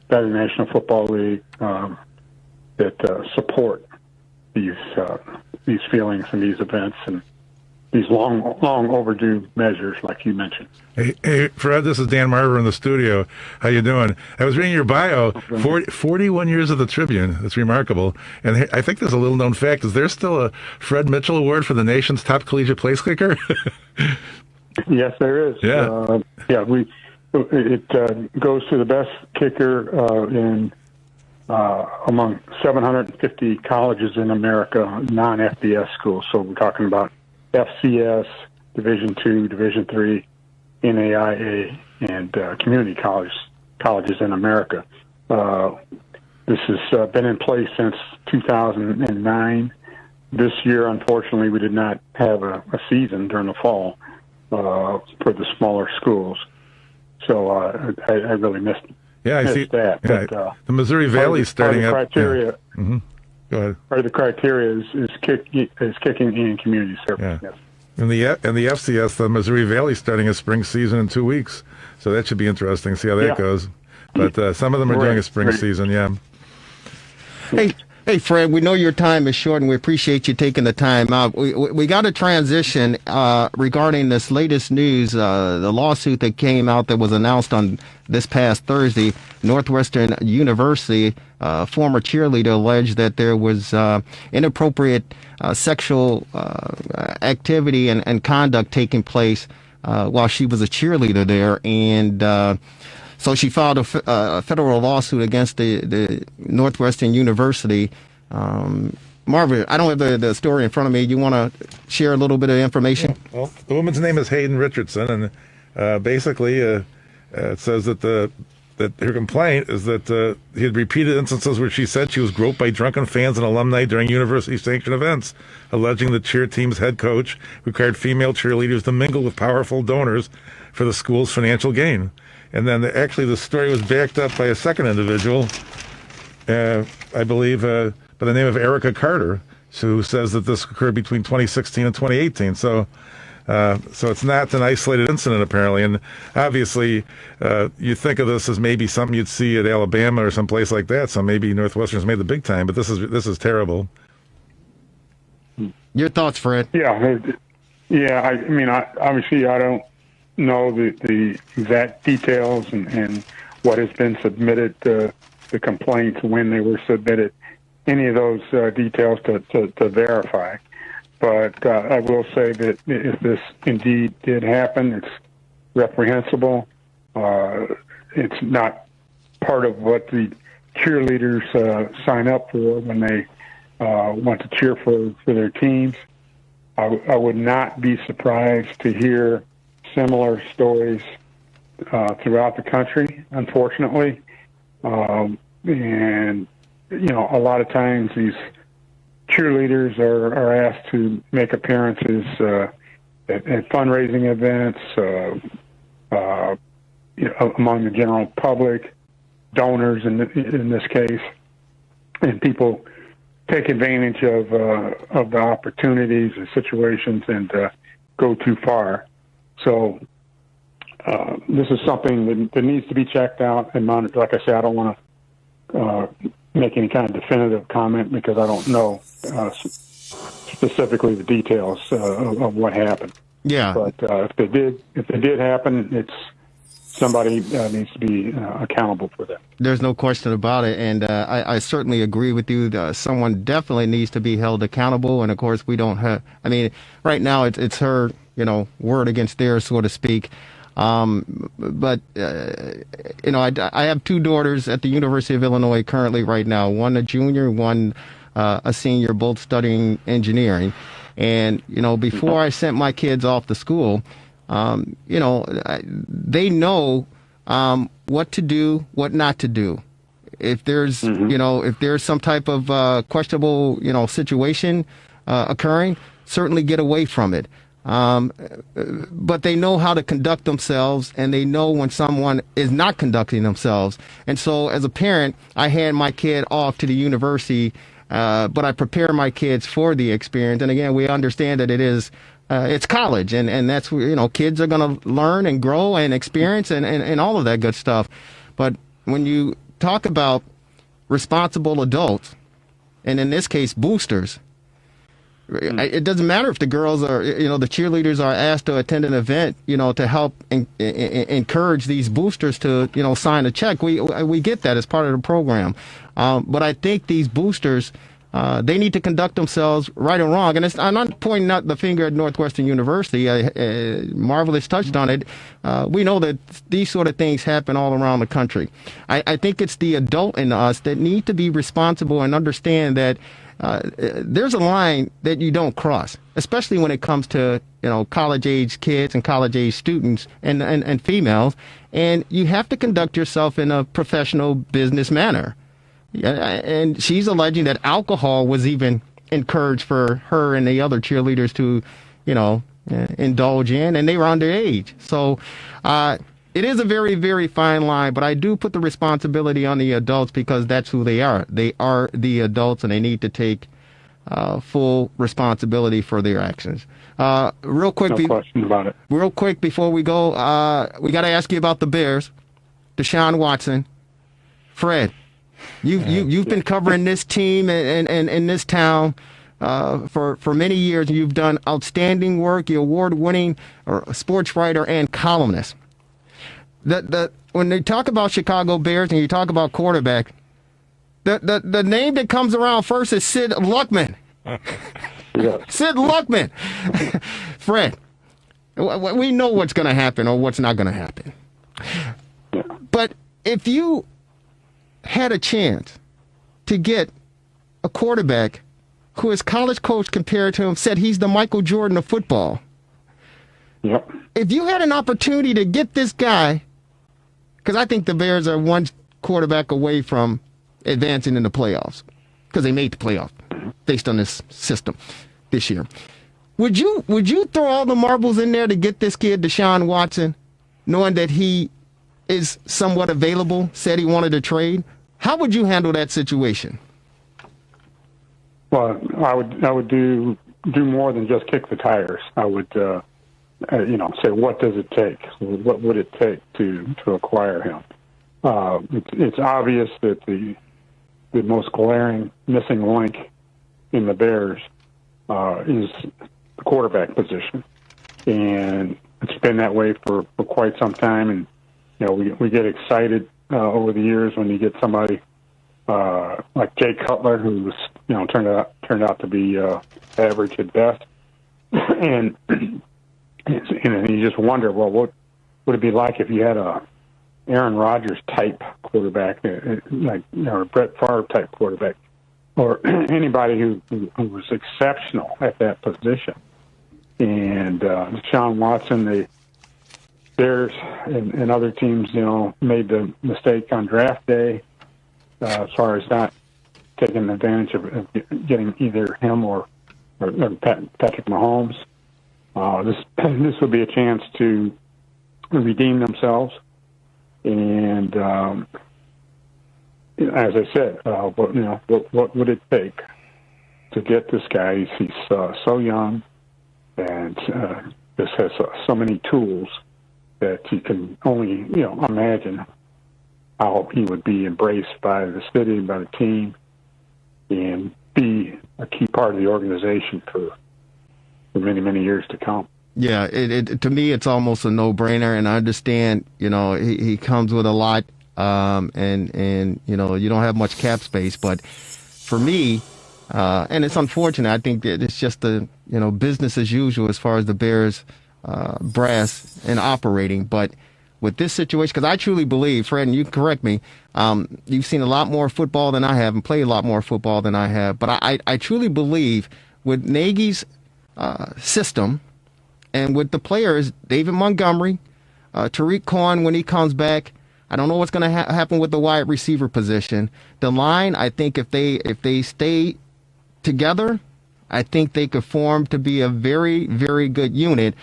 by the National Football League that support these feelings and these events and these long overdue measures, like you mentioned. Hey, Fred, this is Dan Marver in the studio. How you doing? I was reading your bio, 41 years of the Tribune. That's remarkable. And I think there's a little known fact. Is there still a Fred Mitchell Award for the nation's top collegiate place kicker? Yes, there is. Yeah. It goes to the best kicker among 750 colleges in America, non-FBS schools. So we're talking about FCS, Division II, Division III, NAIA, and community colleges in America. This has been in place since 2009. This year, unfortunately, we did not have a season during the fall for the smaller schools. So I really missed Yeah, I missed see. that. Yeah, But, the Missouri Valley starting part of the criteria. up. Yeah. Mm-hmm. Go ahead. Part of the criteria is kicking in community service. Yeah. Yes. And the FCS, the Missouri Valley starting a spring season in 2 weeks, so that should be interesting. See how that goes. But some of them are doing a spring season. Yeah. Hey, Fred, we know your time is short, and we appreciate you taking the time out. We got a transition regarding this latest news, the lawsuit that came out that was announced on this past Thursday. Northwestern University, former cheerleader, alleged that there was inappropriate sexual activity and conduct taking place while she was a cheerleader there, and so she filed a federal lawsuit against the Northwestern University. Marvin, I don't have the story in front of me. You want to share a little bit of information? Well, the woman's name is Hayden Richardson, and basically it says that her complaint is that he had repeated instances where she said she was groped by drunken fans and alumni during university-sanctioned events, alleging the cheer team's head coach required female cheerleaders to mingle with powerful donors for the school's financial gain. And then actually the story was backed up by a second individual, I believe, by the name of Erica Carter, who says that this occurred between 2016 and 2018. So it's not an isolated incident, apparently. And obviously, you think of this as maybe something you'd see at Alabama or someplace like that. So maybe Northwestern's made the big time, but this is terrible. Your thoughts, Fred? Yeah. I mean, obviously, I don't know the exact details and what has been submitted, the complaints, when they were submitted, any of those details to verify. But I will say that if this indeed did happen, it's reprehensible. It's not part of what the cheerleaders sign up for when they want to cheer for their teams. I would not be surprised to hear similar stories throughout the country, unfortunately. And, a lot of times these cheerleaders are asked to make appearances at fundraising events, among the general public, donors in this case, and people take advantage of the opportunities and situations and go too far. So this is something that needs to be checked out and monitored. Like I said, I don't want to make any kind of definitive comment because I don't know specifically the details of what happened. Yeah. But if they did happen, it's somebody needs to be accountable for that. There's no question about it, and I certainly agree with you. Someone definitely needs to be held accountable, and of course we don't have. I mean, right now it's her, word against theirs, so to speak. But I have two daughters at the University of Illinois currently right now. One a junior, one a senior, both studying engineering. And before I sent my kids off to school, they know what to do, what not to do. If there's if there's some type of questionable situation occurring, certainly get away from it. But they know how to conduct themselves, and they know when someone is not conducting themselves. And so as a parent, I hand my kid off to the university, but I prepare my kids for the experience. And again, we understand that it's college, and that's where, kids are going to learn and grow and experience and all of that good stuff. But when you talk about responsible adults, and in this case, boosters, it doesn't matter if the girls are, the cheerleaders are asked to attend an event, to help encourage these boosters to, sign a check. We get that as part of the program. But I think these boosters, they need to conduct themselves right and wrong. And I'm not pointing out the finger at Northwestern University. Marvelous touched on it. We know that these sort of things happen all around the country. I think it's the adult in us that need to be responsible and understand that there's a line that you don't cross, especially when it comes to, college-age kids and college-age students and females. And you have to conduct yourself in a professional business manner. And she's alleging that alcohol was even encouraged for her and the other cheerleaders to, indulge in, and they were underage. So it is a very, very fine line, but I do put the responsibility on the adults because that's who they are. They are the adults, and they need to take full responsibility for their actions. Real quick, No question about it. Real quick before we go, we got to ask you about the Bears, Deshaun Watson, Fred. You've been covering this team and in this town for many years. You've done outstanding work. You're award-winning sports writer and columnist. When they talk about Chicago Bears and you talk about quarterback, the name that comes around first is Sid Luckman. Sid Luckman. Fred, we know what's going to happen or what's not going to happen. But if you had a chance to get a quarterback who his college coach compared to him said he's the Michael Jordan of football. Yep. If you had an opportunity to get this guy, because I think the Bears are one quarterback away from advancing in the playoffs, because they made the playoffs based on this system this year. Would you throw all the marbles in there to get this kid, Deshaun Watson, knowing that he is somewhat available, said he wanted to trade? How would you handle that situation? Well, I would do more than just kick the tires. I would, say, what does it take? What would it take to acquire him? It's obvious that the most glaring missing link in the Bears is the quarterback position, and it's been that way for quite some time. And we get excited over the years when you get somebody like Jay Cutler, who was turned out to be average at best, and you just wonder, well, what would it be like if you had a Aaron Rodgers type quarterback, like or Brett Favre type quarterback, or anybody who was exceptional at that position. And Deshaun Watson, the Bears and other teams, made the mistake on draft day as far as not taking advantage of getting either him or Patrick Mahomes. This would be a chance to redeem themselves. And as I said, what would it take to get this guy? He's so young, and this has so many tools that you can only imagine how he would be embraced by the city, by the team, and be a key part of the organization for many, many years to come. Yeah, to me, it's almost a no-brainer, and I understand, he comes with a lot, and you don't have much cap space, but for me, and it's unfortunate, I think that it's just business as usual as far as the Bears brass and operating, but with this situation, because I truly believe, Fred, and you can correct me, you've seen a lot more football than I have and played a lot more football than I have, but I truly believe with Nagy's system, and with the players, David Montgomery, Tariq Cohen, when he comes back, I don't know what's going to happen with the wide receiver position. The line, I think if they stay together, I think they could form to be a very, very good unit.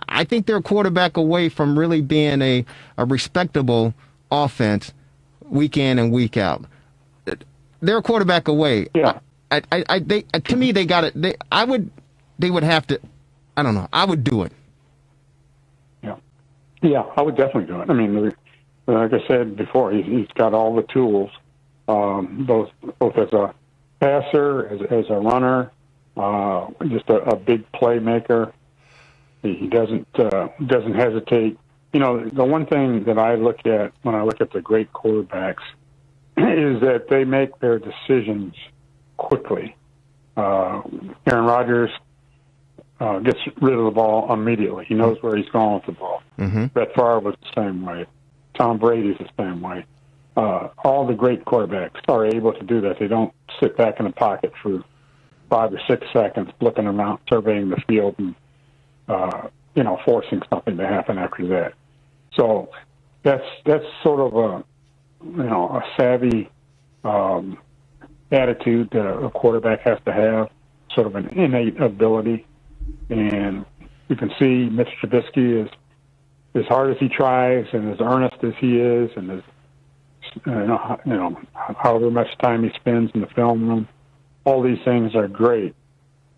I think they're a quarterback away from really being a respectable offense week in and week out. They're a quarterback away. Yeah. To me, they got it. They would have to. I don't know. I would do it. Yeah, I would definitely do it. I mean, like I said before, he's got all the tools, both as a passer, as a runner, just a big playmaker. He doesn't hesitate. The one thing that I look at when I look at the great quarterbacks is that they make their decisions quickly. Aaron Rodgers gets rid of the ball immediately. He knows where he's going with the ball. Mm-hmm. Brett Favre was the same way. Tom Brady's the same way. All the great quarterbacks are able to do that. They don't sit back in the pocket for 5 or 6 seconds looking around, surveying the field, and forcing something to happen after that. So that's sort of a savvy attitude that a quarterback has to have, sort of an innate ability. And you can see Mitch Trubisky is as hard as he tries and as earnest as he is, and as however much time he spends in the film room, all these things are great.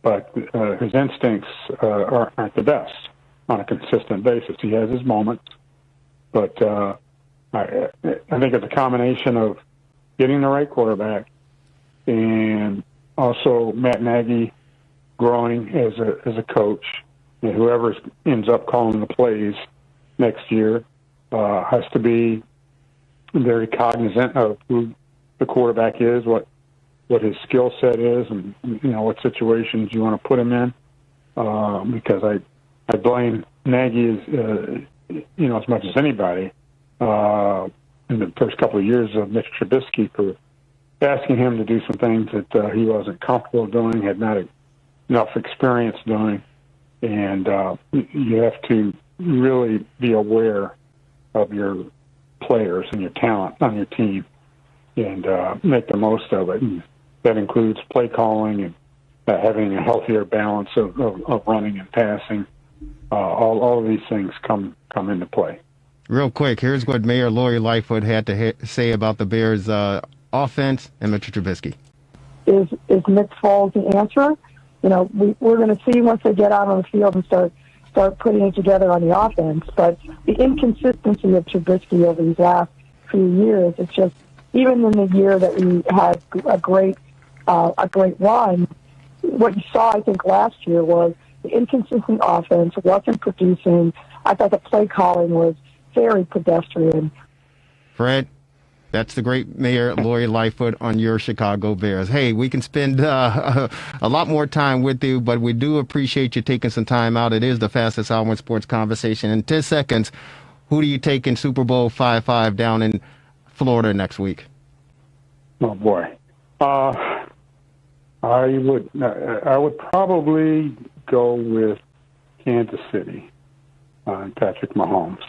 But his instincts aren't the best on a consistent basis. He has his moments, but I think it's a combination of getting the right quarterback and also Matt Nagy growing as a coach, and whoever ends up calling the plays next year has to be very cognizant of who the quarterback is, what his skill set is, and what situations you want to put him in. Because I blame Nagy as much as anybody in the first couple of years of Mitch Trubisky for asking him to do some things that he wasn't comfortable doing, had not enough experience doing, and you have to really be aware of your players and your talent on your team and make the most of it. And that includes play calling and having a healthier balance of running and passing. All of these things come into play. Real quick, here's what Mayor Lori Lightfoot had to say about the Bears' offense and Mr. Trubisky. Is Nick Foles the answer? We're going to see once they get out on the field and start putting it together on the offense. But the inconsistency of Trubisky over these last few years, it's just, even in the year that we had a great run, what you saw, I think, last year was the inconsistent offense wasn't producing. I thought the play calling was very pedestrian. Fred, that's the great Mayor Lori Lightfoot on your Chicago Bears. Hey, we can spend a lot more time with you, but we do appreciate you taking some time out. It is the fastest hour in sports conversation. In 10 seconds, who do you take in Super Bowl 55 down in Florida next week? Oh boy, I would probably go with Kansas City and Patrick Mahomes.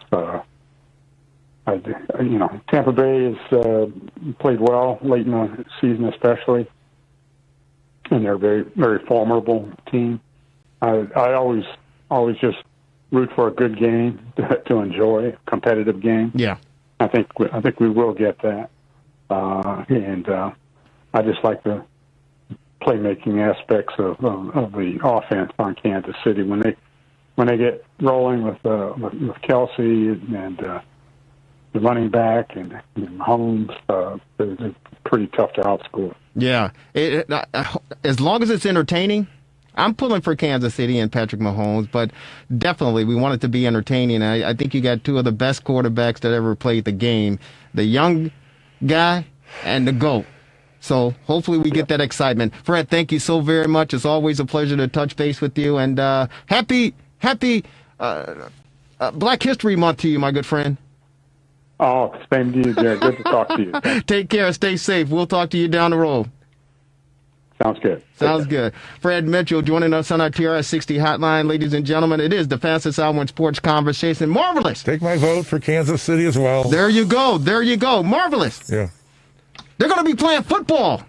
Tampa Bay has played well late in the season, especially, and they're a very, very formidable team. I always just root for a good game to enjoy, a competitive game. Yeah, I think we will get that, and I just like the playmaking aspects of the offense on Kansas City when they get rolling with Kelsey and the running back and Mahomes. They're pretty tough to outscore. Yeah, as long as it's entertaining, I'm pulling for Kansas City and Patrick Mahomes, but definitely we want it to be entertaining. I think you got two of the best quarterbacks that ever played the game, the young guy and the GOAT. So hopefully we get that excitement. Fred, thank you so very much. It's always a pleasure to touch base with you. And happy Black History Month to you, my good friend. Oh, same to you, Jared. Good to talk to you. Take care. Stay safe. We'll talk to you down the road. Sounds good. Sounds good. Fred Mitchell joining us on our TRS60 hotline. Ladies and gentlemen, it is the fastest hour in sports conversation. Marvelous. Take my vote for Kansas City as well. There you go. There you go. Marvelous. Yeah. They're going to be playing football.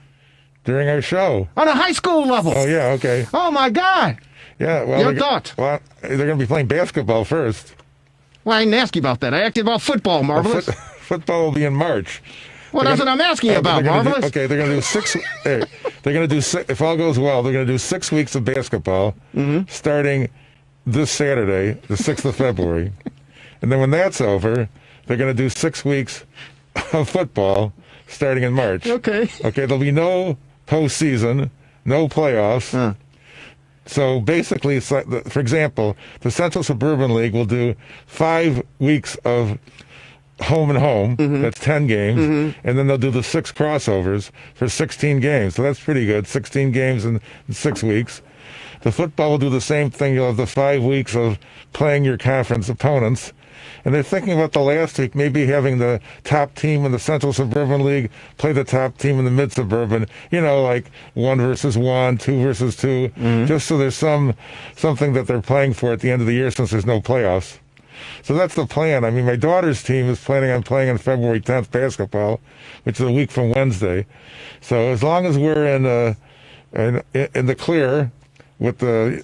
During our show. On a high school level. Oh, yeah, okay. Oh, my God. Yeah, well. Your thoughts? Well, they're going to be playing basketball first. Well, I didn't ask you about that. I asked you about football, Marvelous. Well, football will be in March. Well, that's what I'm asking about, Marvelous. They're going to do 6. They're going to do, if all goes well, they're going to do 6 weeks of basketball starting this Saturday, the 6th of February. And then when that's over, they're going to do 6 weeks of football starting in March. Okay. Okay, there'll be no postseason, no playoffs. So basically, it's like, for example, the Central Suburban League will do 5 weeks of home and home. That's 10 games. And then they'll do the 6 crossovers for 16 games. So that's pretty good. 16 games in 6 weeks. The football will do the same thing. You'll have the 5 weeks of playing your conference opponents. And they're thinking about the last week, maybe having the top team in the Central Suburban League play the top team in the Mid-Suburban, like 1 versus 1, 2 versus 2, just so there's something that they're playing for at the end of the year since there's no playoffs. So that's the plan. I mean, my daughter's team is planning on playing on February 10th basketball, which is a week from Wednesday. So as long as we're in the clear with the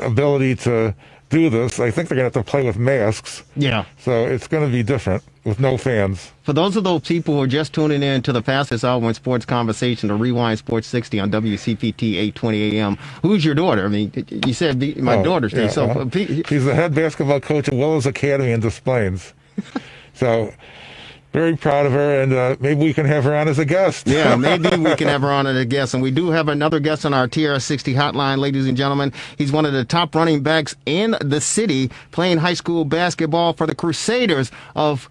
ability to do this. I think they're going to have to play with masks. Yeah. So it's going to be different with no fans. For those of those people who are just tuning in to the fastest hour in sports conversation, the Rewind Sports 60 on WCPT 820 AM, who's your daughter? I mean, you said my daughter's there. So she's the head basketball coach at Willows Academy in Des Plaines. So very proud of her, and maybe we can have her on as a guest. Yeah, maybe we can have her on as a guest. And we do have another guest on our TRS60 hotline, ladies and gentlemen. He's one of the top running backs in the city, playing high school basketball for the Crusaders of...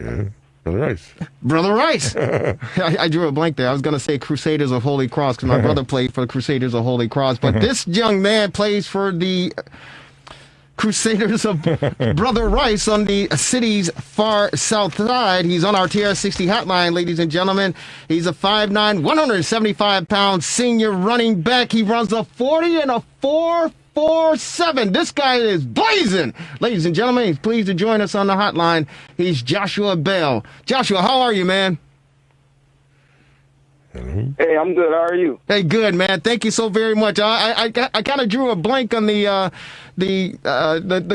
Yeah, Brother Rice. Brother Rice. I drew a blank there. I was going to say Crusaders of Holy Cross because my brother played for the Crusaders of Holy Cross. But this young man plays for the Crusaders of Brother Rice on the city's far south side. He's on our TR60 hotline, ladies and gentlemen. He's a 5'9", 175-pound senior running back. He runs a 40 and a 4.47. This guy is blazing. Ladies and gentlemen, he's pleased to join us on the hotline. He's Joshua Bell. Joshua, how are you, man? Hey, I'm good. How are you? Hey, good, man. Thank you so very much. I kind of drew a blank on the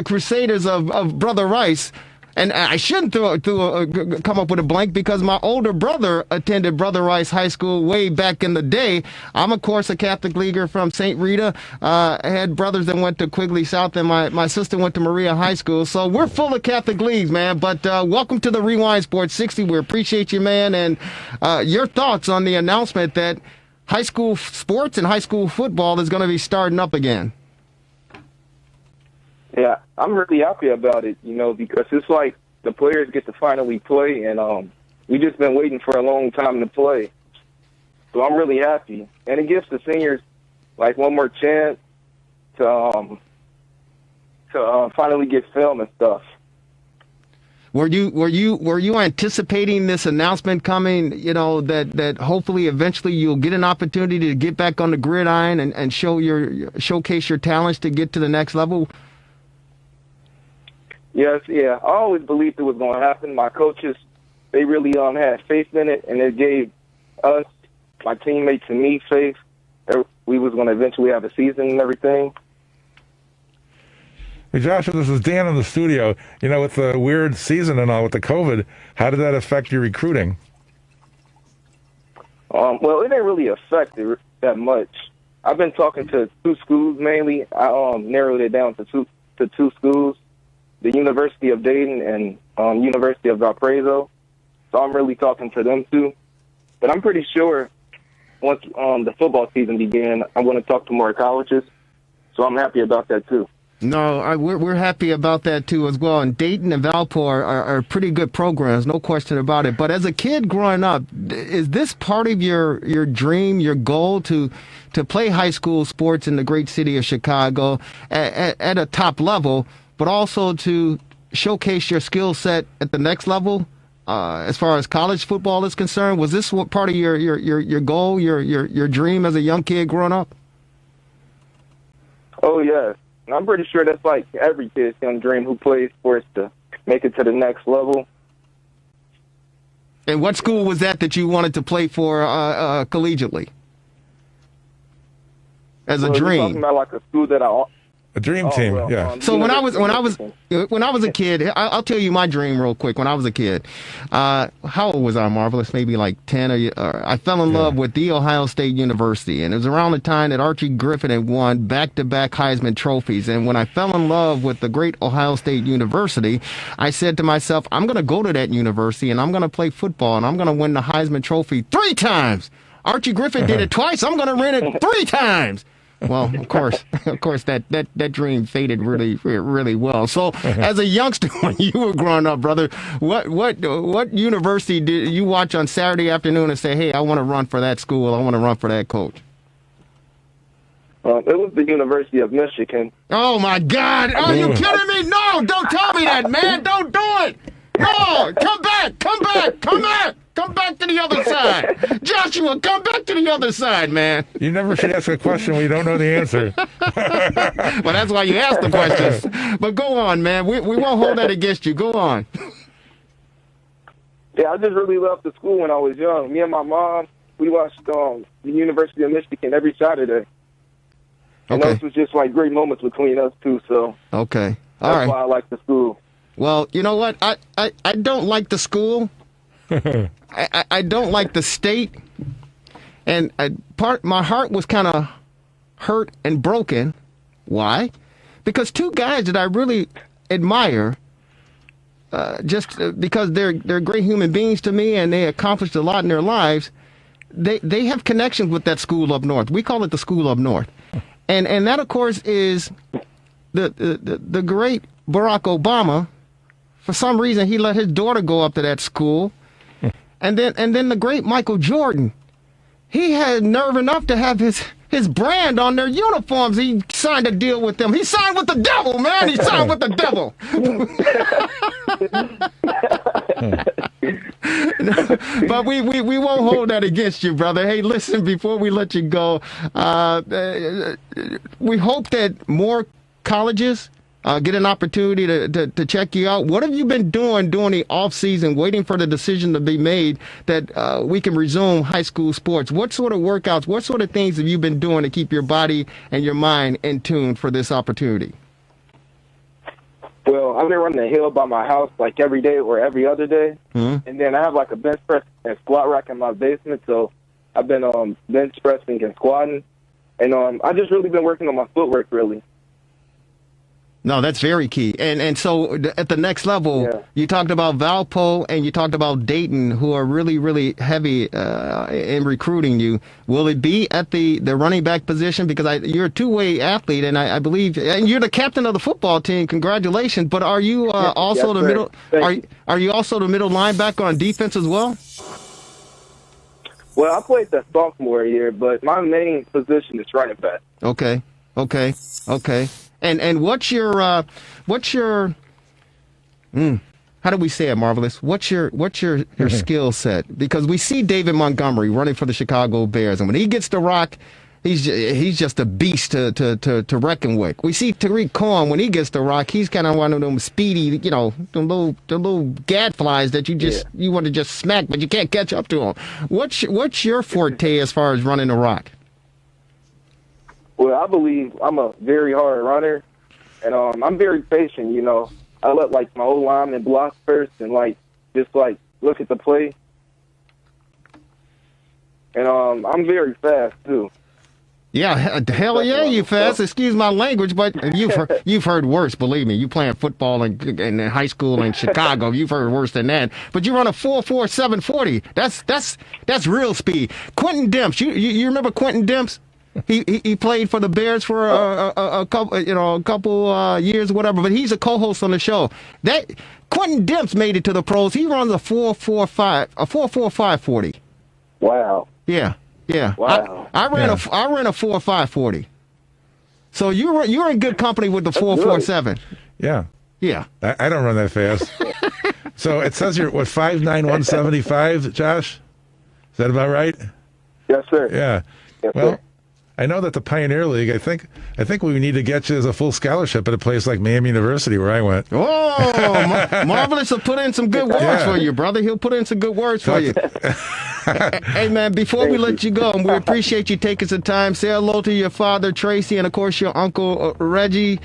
Crusaders of Brother Rice, and I shouldn't come up with a blank because my older brother attended Brother Rice High School way back in the day. I'm, of course, a Catholic leaguer from St. Rita. I had brothers that went to Quigley South, and my sister went to Maria High School. So we're full of Catholic leagues, man. But welcome to the Rewind Sports 60. We appreciate you, man, and your thoughts on the announcement that high school sports and high school football is going to be starting up again. Yeah, I'm really happy about it, because it's like the players get to finally play, and we just been waiting for a long time to play. So I'm really happy, and it gives the seniors like one more chance to finally get film and stuff. Were you anticipating this announcement coming? That hopefully eventually you'll get an opportunity to get back on the gridiron and showcase your talents to get to the next level. Yes, yeah. I always believed it was going to happen. My coaches, they really had faith in it, and it gave us, my teammates, and me faith that we was going to eventually have a season and everything. Hey, Joshua, this is Dan in the studio. With the weird season and all with the COVID, how did that affect your recruiting? Well, it didn't really affect it that much. I've been talking to two schools mainly. I narrowed it down to two schools. The University of Dayton and University of Valparaiso. So I'm really talking to them too. But I'm pretty sure once the football season began, I'm going to talk to more colleges. So I'm happy about that too. No, we're happy about that too as well. And Dayton and Valpo are pretty good programs, no question about it. But as a kid growing up, is this part of your dream, your goal to play high school sports in the great city of Chicago at a top level, but also to showcase your skill set at the next level, as far as college football is concerned? Was this what part of your goal, your dream as a young kid growing up? Oh, yeah. I'm pretty sure that's like every kid's young dream who plays sports to make it to the next level. And what school was that you wanted to play for collegiately? As a dream? You're talking about like a school that a dream team, yeah. So when I was a kid, I'll tell you my dream real quick. When I was a kid, how old was I, Marvelous? Maybe like 10 or I fell in love with the Ohio State University, and it was around the time that Archie Griffin had won back-to-back Heisman trophies. And when I fell in love with the great Ohio State University, I said to myself, I'm going to go to that university and I'm going to play football and I'm going to win the Heisman Trophy 3 times. Archie Griffin did it twice. I'm going to win it 3 times. Well, of course, that dream faded really, really well. So, as a youngster, when you were growing up, brother, what university did you watch on Saturday afternoon and say, "Hey, I want to run for that school. I want to run for that coach"? It was the University of Michigan. Oh my God! Are you kidding me? No! Don't tell me that, man! Don't do it! No! Come back! Come back! Come back! Come back to the other side. Joshua, come back to the other side, man. You never should ask a question when you don't know the answer. Well, that's why you ask the questions. But go on, man. We won't hold that against you. Go on. Yeah, I just really loved the school when I was young. Me and my mom, we watched the University of Michigan every Saturday. And those was just like great moments between us two. So okay, all that's right. why I like the school. Well, you know what? I don't like the school. I don't like the state. And my heart was kind of hurt and broken. Why? Because two guys that I really admire, just because they're great human beings to me and they accomplished a lot in their lives, they have connections with that school up north. We call it the school up north. And that, of course, is the great Barack Obama. For some reason, he let his daughter go up to that school. And then the great Michael Jordan. He had nerve enough to have his brand on their uniforms. He signed a deal with them. He signed with the devil, man. He signed with the devil. But we won't hold that against you, brother. Hey, listen, before we let you go, we hope that more colleges get an opportunity to check you out. What have you been doing during the off season, waiting for the decision to be made that we can resume high school sports? What sort of workouts, what sort of things have you been doing to keep your body and your mind in tune for this opportunity? Well, I've been running the hill by my house like every day or every other day. Mm-hmm. And then I have like a bench press and squat rack in my basement. So I've been bench pressing and squatting. And I just really been working on my footwork, really. No, that's very key. And so at the next level, you talked about Valpo and you talked about Dayton, who are really, really heavy in recruiting you. Will it be at the running back position? Because you're a two-way athlete, and I believe, and you're the captain of the football team. Congratulations! But are you also the middle? Are you also the middle linebacker on defense as well? Well, I played the sophomore year, but my main position is running back. Okay. And what's your how do we say it, Marvelous? What's your skill set? Because we see David Montgomery running for the Chicago Bears, and when he gets the rock, he's just a beast to reckon with. We see Tariq Cohen when he gets the rock, he's kind of one of them speedy, the little gadflies that you want to just smack, but you can't catch up to him. What's your forte as far as running the rock? Well, I believe I'm a very hard runner, and I'm very patient, I let, my old lineman block first and, just look at the play. And I'm very fast, too. Yeah, hell yeah, you fast. Excuse my language, but you've heard worse, believe me. You playing football in high school in Chicago, you've heard worse than that. But you run a 4.4 740. That's real speed. Quentin Demps, you remember Quentin Demps? He played for the Bears for a couple years, whatever. But he's a co-host on the show. That Quentin Demps made it to the pros. He runs a 4.45 40. Wow. Yeah. Wow. I ran a 4.5 40. So you're in good company with the 4.47. Yeah. Yeah. I don't run that fast. So it says you're 5'9", 175, Josh? Is that about right? Yes, sir. Yeah. Yes, well, sir. I know that the Pioneer League, I think we need to get you as a full scholarship at a place like Miami University where I went. Oh, Marvelous will put in some good words for you, brother. He'll put in some good words for you. Hey, man, before we let you go, and we appreciate you taking some time, say hello to your father, Tracy, and, of course, your uncle, Reggie.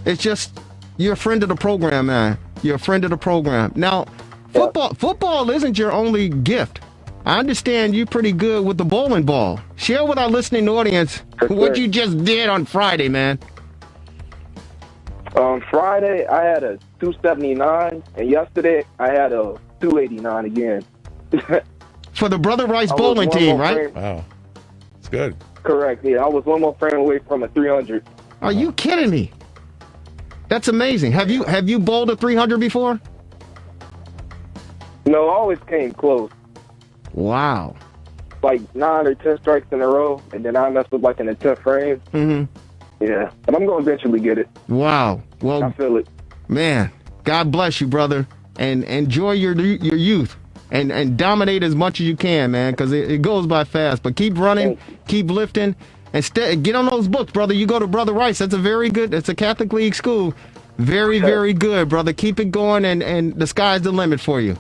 It's just, you're a friend of the program, man. You're a friend of the program. Now, football isn't your only gift. I understand you're pretty good with the bowling ball. Share with our listening audience what you just did on Friday, man. Friday, I had a 279, and yesterday, I had a 289 again. For the Brother Rice bowling team, right? Wow. It's good. Correct, yeah. I was one more frame away from a 300. Are you kidding me? That's amazing. Have you bowled a 300 before? No, I always came close. Wow. 9 or 10 strikes in a row, and then I messed with in the 10th frame. Mm-hmm. Yeah, and I'm going to eventually get it. Wow. Well, I feel it. Man, God bless you, brother, and enjoy your youth, and dominate as much as you can, man, because it goes by fast. But keep running, keep lifting, and get on those books, brother. You go to Brother Rice. That's it's a Catholic League school. Very, very good, brother. Keep it going, and the sky's the limit for you.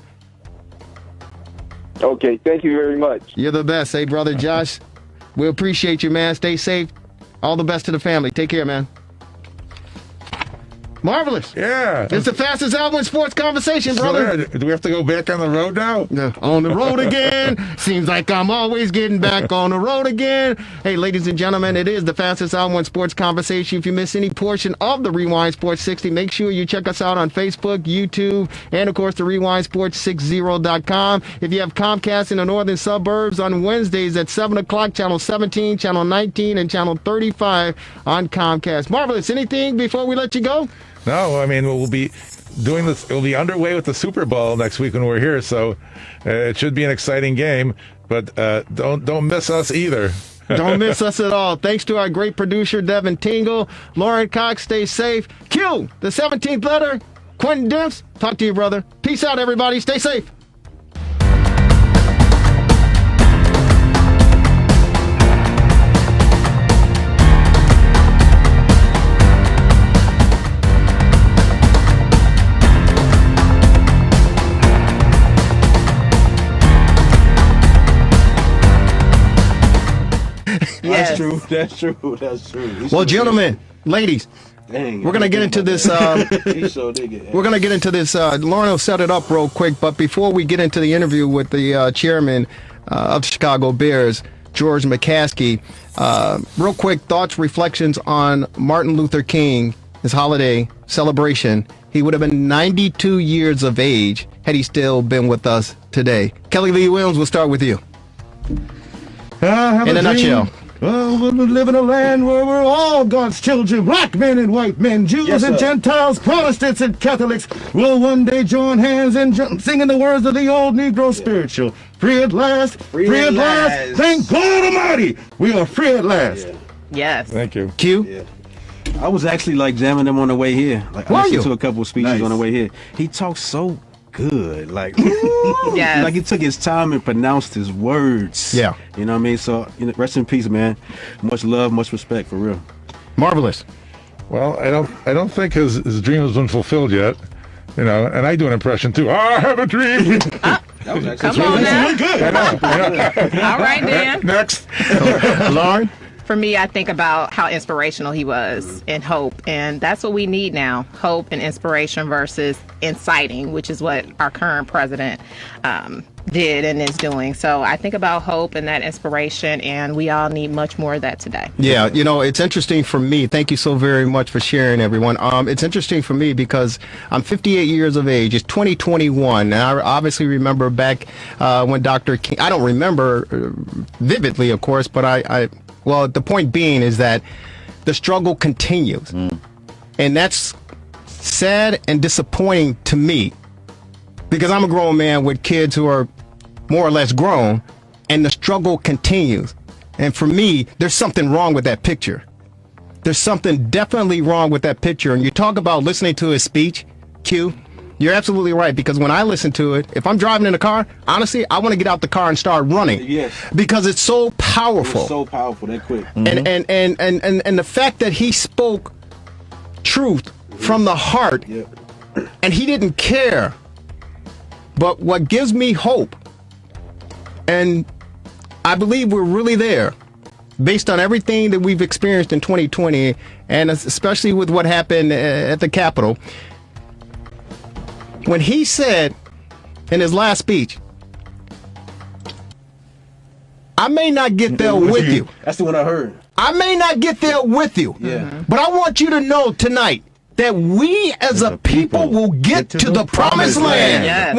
Okay, thank you very much. You're the best. Hey, brother Josh, We appreciate you, man. Stay safe. All the best to the family. Take care, man. Marvelous. Yeah. It's the fastest hour in sports conversation, brother. Do we have to go back on the road now? On the road again. Seems like I'm always getting back on the road again. Hey, ladies and gentlemen, it is the fastest hour in sports conversation. If you miss any portion of the Rewind Sports 60, make sure you check us out on Facebook, YouTube, and, of course, the RewindSports60.com. If you have Comcast in the northern suburbs, on Wednesdays at 7 o'clock, Channel 17, Channel 19, and Channel 35 on Comcast. Marvelous. Anything before we let you go? No, I mean, we'll be doing this. We'll be underway with the Super Bowl next week when we're here, so it should be an exciting game. But don't miss us either. Don't miss us at all. Thanks to our great producer, Devin Tingle. Lauren Cox, stay safe. Q, the 17th letter. Quentin Demps, talk to you, brother. Peace out, everybody. Stay safe. That's true. That's true. That's true. Well, gentlemen, ladies, dang, we're gonna get into this. We're gonna get into this. Lauren will set it up real quick, but before we get into the interview with the chairman of the Chicago Bears, George McCaskey, real quick thoughts, reflections on Martin Luther King, his holiday celebration. He would have been 92 years of age had he still been with us today. Kelly Lee Williams, we'll start with you. In a nutshell. Well, we live in a land where we're all God's children, black men and white men, Jews and Gentiles, Protestants and Catholics will one day join hands in singing the words of the old Negro spiritual. Free at last, free at last. Thank God Almighty, we are free at last. Yes. Thank you. Q? Yeah. I was actually like jamming them on the way here. Like I listened to a couple of speeches on the way here. He talks so good, like like he took his time and pronounced his words. Yeah, you know what I mean. So rest in peace, man. Much love, much respect, for real. Marvelous. Well, I don't think his dream has been fulfilled yet. You know, and I do an impression too. I have a dream. Come on now. Really good. I know. All right, Dan. Next, Lauren. For me, I think about how inspirational he was and hope. And that's what we need now, hope and inspiration versus inciting, which is what our current president did and is doing. So I think about hope and that inspiration, and we all need much more of that today. Yeah, you know, it's interesting for me. Thank you so very much for sharing, everyone. It's interesting for me because I'm 58 years of age. It's 2021. And I obviously remember back when Dr. King, I don't remember vividly, of course, but well, the point being is that the struggle continues. And that's sad and disappointing to me because I'm a grown man with kids who are more or less grown, and the struggle continues. And for me, there's something wrong with that picture. There's something definitely wrong with that picture. And you talk about listening to his speech, Q, you're absolutely right, because when I listen to it, if I'm driving in a car, honestly, I want to get out the car and start running. Yes. Because it's so powerful. It's so powerful, that quick. And the fact that he spoke truth from the heart, and he didn't care. But what gives me hope, and I believe we're really there, based on everything that we've experienced in 2020, and especially with what happened at the Capitol, when he said in his last speech, I may not get there with you. That's the one I heard. I may not get there with you. Yeah. But I want you to know tonight that we as a people will get to the promised land. Yes.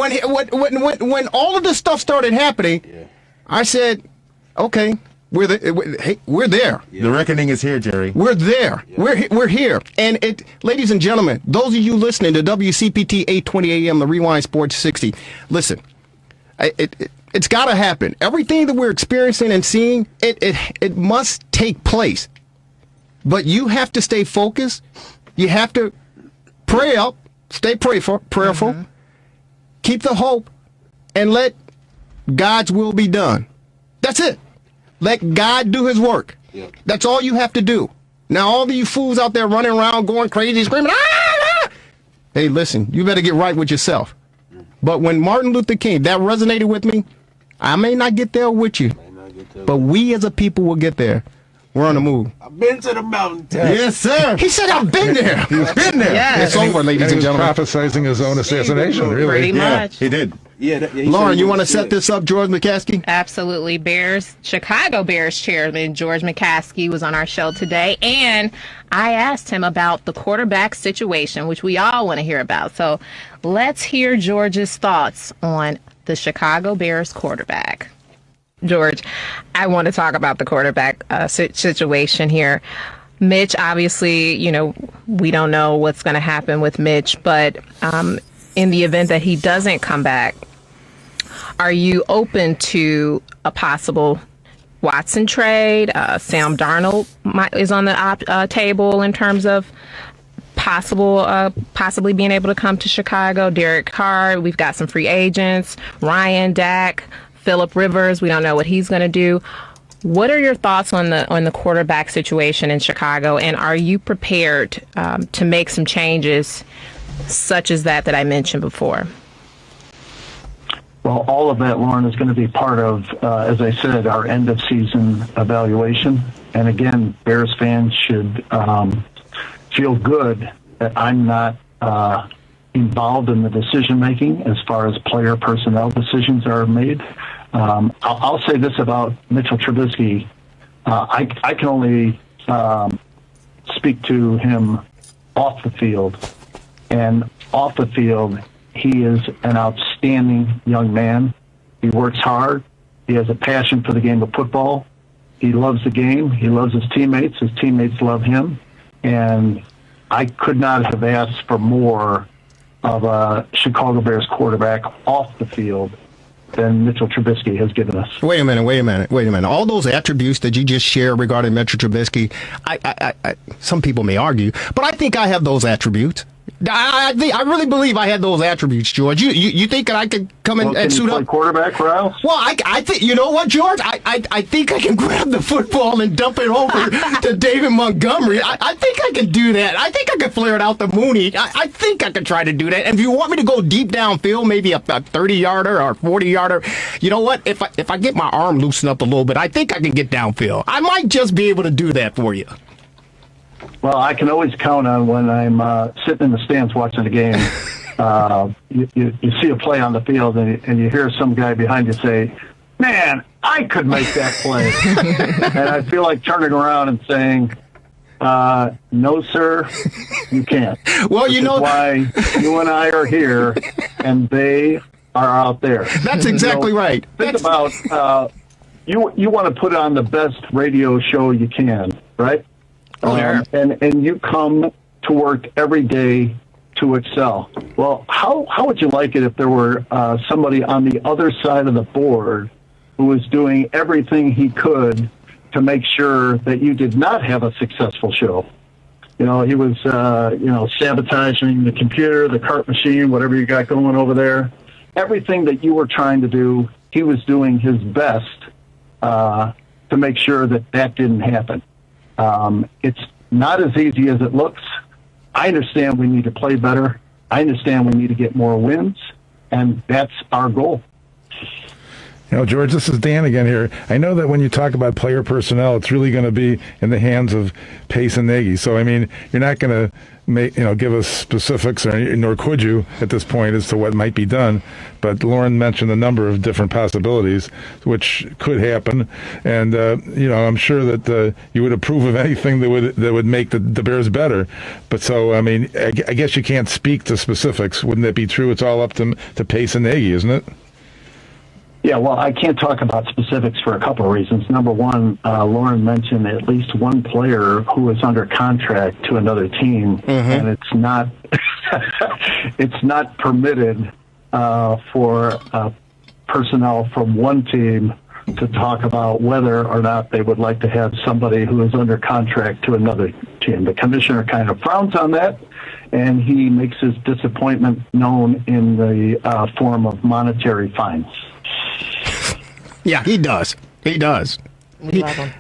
When all of this stuff started happening, I said, okay, we're there. The reckoning is here, Jerry. We're there. We're here. And ladies and gentlemen, those of you listening to WCPT 820 AM, the Rewind Sports 60, listen, it's got to happen. Everything that we're experiencing and seeing, it must take place. But you have to stay focused. You have to pray up, stay prayerful, keep the hope, and let God's will be done. That's it. Let God do his work. Yep. That's all you have to do. Now, all of you fools out there running around, going crazy, screaming, ah! Hey, listen, you better get right with yourself. But when Martin Luther King, that resonated with me. I may not get there with you, but we as a people will get there. We're on the move. I've been to the mountain. Yes, sir. He said, I've been there. Been there. Yes. It's over, ladies and gentlemen. Prophesizing his own assassination, really. Pretty much. He did. Yeah, Lauren, you want to set this up, George McCaskey? Absolutely. Chicago Bears chairman George McCaskey was on our show today, and I asked him about the quarterback situation, which we all want to hear about. So let's hear George's thoughts on the Chicago Bears quarterback. George, I want to talk about the quarterback situation here. Mitch, obviously, we don't know what's going to happen with Mitch, but in the event that he doesn't come back, are you open to a possible Watson trade? Sam Darnold is on the table in terms of possibly being able to come to Chicago. Derek Carr, we've got some free agents. Ryan, Dak, Phillip Rivers, we don't know what he's going to do. What are your thoughts on the quarterback situation in Chicago, and are you prepared to make some changes such as that I mentioned before? Well, all of that, Lauren, is going to be part of, as I said, our end of season evaluation. And again, Bears fans should feel good that I'm not involved in the decision making as far as player personnel decisions are made. I'll say this about Mitchell Trubisky. I can only speak to him off the field. And off the field, he is an outstanding young man. He works hard. He has a passion for the game of football. He loves the game. He loves his teammates. His teammates love him. And I could not have asked for more of a Chicago Bears quarterback off the field than Mitchell Trubisky has given us. Wait a minute. All those attributes that you just shared regarding Mitchell Trubisky, I some people may argue, but I think I have those attributes. I really believe I had those attributes, George. You think that I could come and suit up quarterback, Ralph? Well, I think, you know what, George? I think I can grab the football and dump it over to David Montgomery. I think I can do that. I think I can flare it out to Mooney. I think I could try to do that. And if you want me to go deep downfield, maybe a 30-yarder or 40-yarder, you know what? If I get my arm loosened up a little bit, I think I can get downfield. I might just be able to do that for you. Well, I can always count on when I'm sitting in the stands watching the game. You see a play on the field and you hear some guy behind you say, "Man, I could make that play." And I feel like turning around and saying, "No, sir, you can't." Well, you know why you and I are here, and they are out there. That's exactly right. Think about you want to put on the best radio show you can, right? And you come to work every day to excel. Well, how would you like it if there were somebody on the other side of the board who was doing everything he could to make sure that you did not have a successful show? He was, sabotaging the computer, the cart machine, whatever you got going over there. Everything that you were trying to do, he was doing his best to make sure that didn't happen. It's not as easy as it looks. I understand we need to play better. I understand we need to get more wins, and that's our goal. George, this is Dan again here. I know that when you talk about player personnel, it's really going to be in the hands of Pace and Nagy. So, I mean, you're not going to give us specifics, nor could you at this point, as to what might be done. But Lauren mentioned a number of different possibilities which could happen, and I'm sure that you would approve of anything that would make the Bears better. But so, I mean, I guess you can't speak to specifics. Wouldn't that be true? It's all up to Pace and Nagy, isn't it? Yeah, well, I can't talk about specifics for a couple of reasons. Number one, Lauren mentioned at least one player who is under contract to another team, and it's not it's not permitted for personnel from one team to talk about whether or not they would like to have somebody who is under contract to another team. The commissioner kind of frowns on that, and he makes his disappointment known in the form of monetary fines. Yeah, he does. He does. We love him.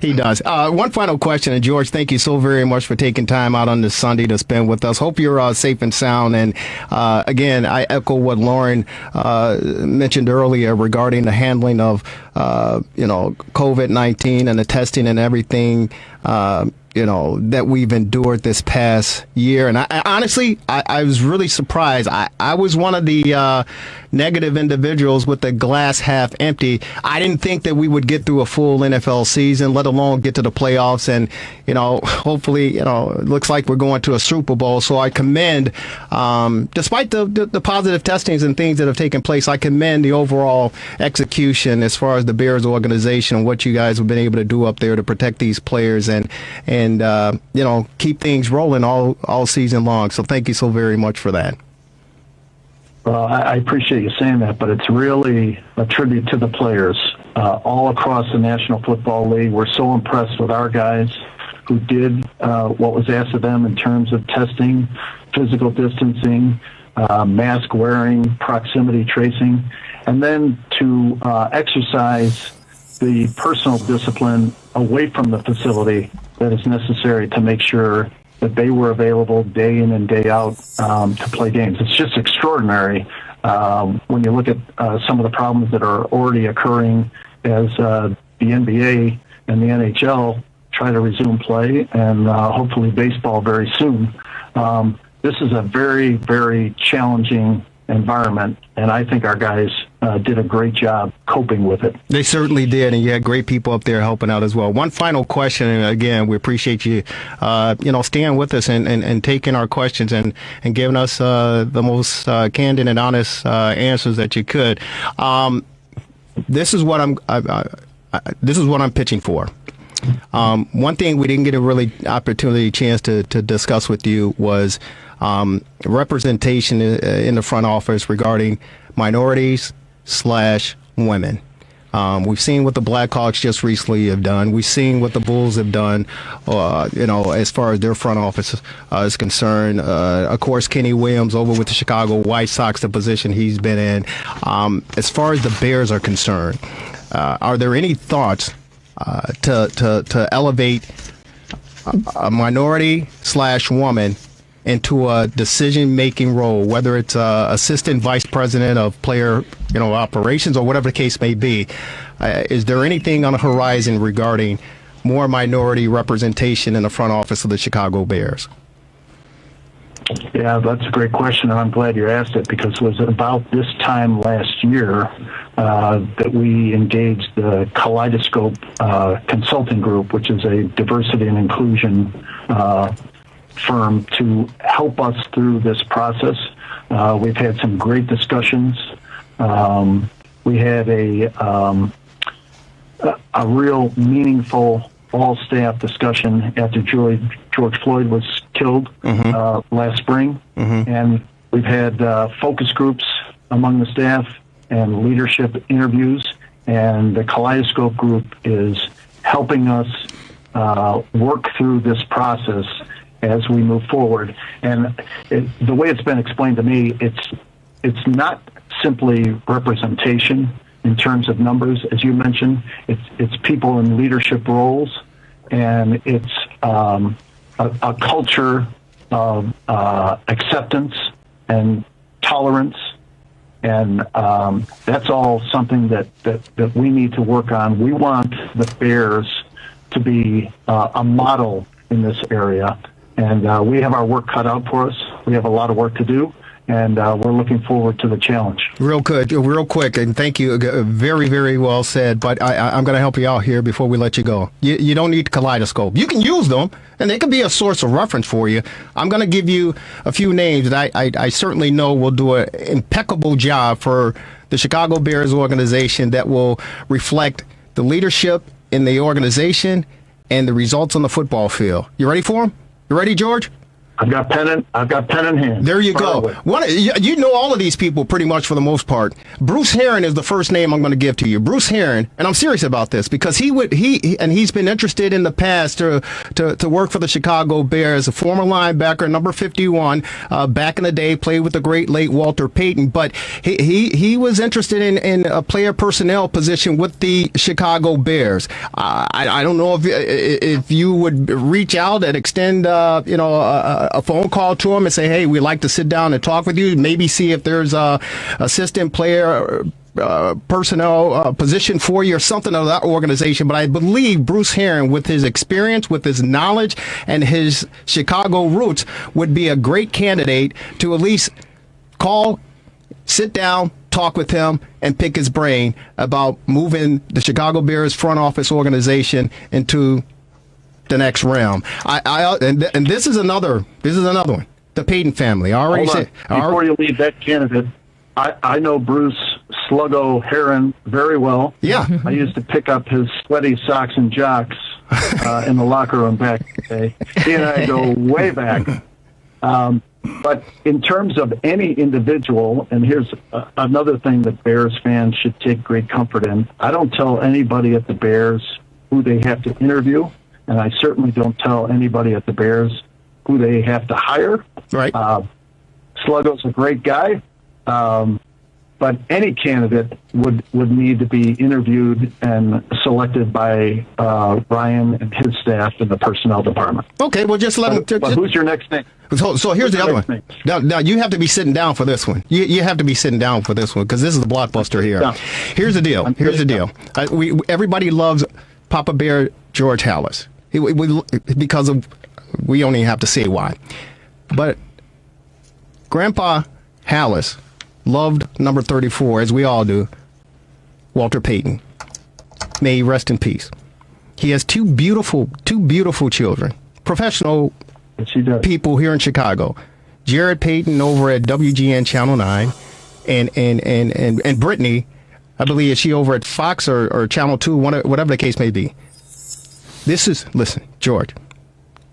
He does. One final question, and George, thank you so very much for taking time out on this Sunday to spend with us. Hope you're safe and sound. And again, I echo what Lauren mentioned earlier regarding the handling of COVID-19 and the testing and everything, that we've endured this past year. And I honestly was really surprised. I was one of the negative individuals with the glass half empty. I didn't think that we would get through a full NFL season, let alone get to the playoffs. And, hopefully, it looks like we're going to a Super Bowl. So I commend, despite the positive testings and things that have taken place, I commend the overall execution as far as the Bears organization and what you guys have been able to do up there to protect these players and keep things rolling all season long. So thank you so very much for that. Well, I appreciate you saying that, but it's really a tribute to the players all across the National Football League. We're so impressed with our guys who did what was asked of them in terms of testing, physical distancing, mask wearing, proximity tracing, and then to exercise the personal discipline away from the facility that is necessary to make sure that they were available day in and day out to play games. It's just extraordinary when you look at some of the problems that are already occurring as the NBA and the NHL try to resume play, and hopefully baseball very soon. This is a very, very challenging environment, and I think our guys did a great job coping with it. They certainly did, and you had great people up there helping out as well. One final question, and again, we appreciate you, staying with us and taking our questions and giving us the most candid and honest answers that you could. This is what I'm pitching for. One thing we didn't get a really chance to discuss with you was representation in the front office regarding minorities/women. We've seen what the Blackhawks just recently have done. We've seen what the Bulls have done, as far as their front office is concerned. Of course, Kenny Williams over with the Chicago White Sox, the position he's been in. As far as the Bears are concerned, are there any thoughts to elevate a minority/woman into a decision-making role, whether it's assistant vice president of player, operations or whatever the case may be? Is there anything on the horizon regarding more minority representation in the front office of the Chicago Bears? Yeah, that's a great question, and I'm glad you asked it, because it was about this time last year that we engaged the Kaleidoscope Consulting Group, which is a diversity and inclusion firm, to help us through this process. We've had some great discussions. We had a real meaningful all-staff discussion after George Floyd was killed last spring. And we've had focus groups among the staff and leadership interviews. And the Kaleidoscope Group is helping us work through this process as we move forward. And the way it's been explained to me, it's not simply representation in terms of numbers, as you mentioned. It's people in leadership roles, and it's a culture of acceptance and tolerance, and that's all something that we need to work on. We want the Bears to be a model in this area, and we have our work cut out for us. We have a lot of work to do, and we're looking forward to the challenge. Real quick, and thank you. Very, very well said, but I'm going to help you out here before we let you go. You don't need Kaleidoscope. You can use them, and they can be a source of reference for you. I'm going to give you a few names that I certainly know will do an impeccable job for the Chicago Bears organization that will reflect the leadership in the organization and the results on the football field. You ready for them? You ready, George? I've got pen in hand. There you go. You know all of these people pretty much for the most part. Bruce Heron is the first name I'm going to give to you. Bruce Heron, and I'm serious about this because he's been interested in the past to work for the Chicago Bears, a former linebacker, number 51, back in the day, played with the great late Walter Payton, but he was interested in a player personnel position with the Chicago Bears. I don't know if you would reach out and extend a phone call to him and say, hey, we'd like to sit down and talk with you, maybe see if there's a assistant player personnel position for you or something of that organization. But I believe Bruce Herron, with his experience, with his knowledge, and his Chicago roots, would be a great candidate to at least call, sit down, talk with him, and pick his brain about moving the Chicago Bears front office organization into the next realm. And this is another one. The Payton family. I already said. Before you leave that candidate, I know Bruce Sluggo Herron very well. Yeah. I used to pick up his sweaty socks and jocks in the locker room back in the day. He and I go way back. But in terms of any individual, and here's another thing that Bears fans should take great comfort in, I don't tell anybody at the Bears who they have to interview, and I certainly don't tell anybody at the Bears who they have to hire. Right. Sluggo's a great guy, but any candidate would need to be interviewed and selected by Ryan and his staff in the personnel department. Okay, well, just let him. But who's your next name? So here's the other one. Now you have to be sitting down for this one. You have to be sitting down for this one because this is the blockbuster here. Yeah. Here's the deal. Everybody loves Papa Bear George Halas. Because of, we don't even have to say why. But Grandpa Halas loved number 34, as we all do, Walter Payton. May he rest in peace. He has two beautiful children, professional people here in Chicago. Jared Payton over at WGN Channel 9, and Brittany, I believe, is she over at Fox or Channel 2, whatever the case may be. Listen, George,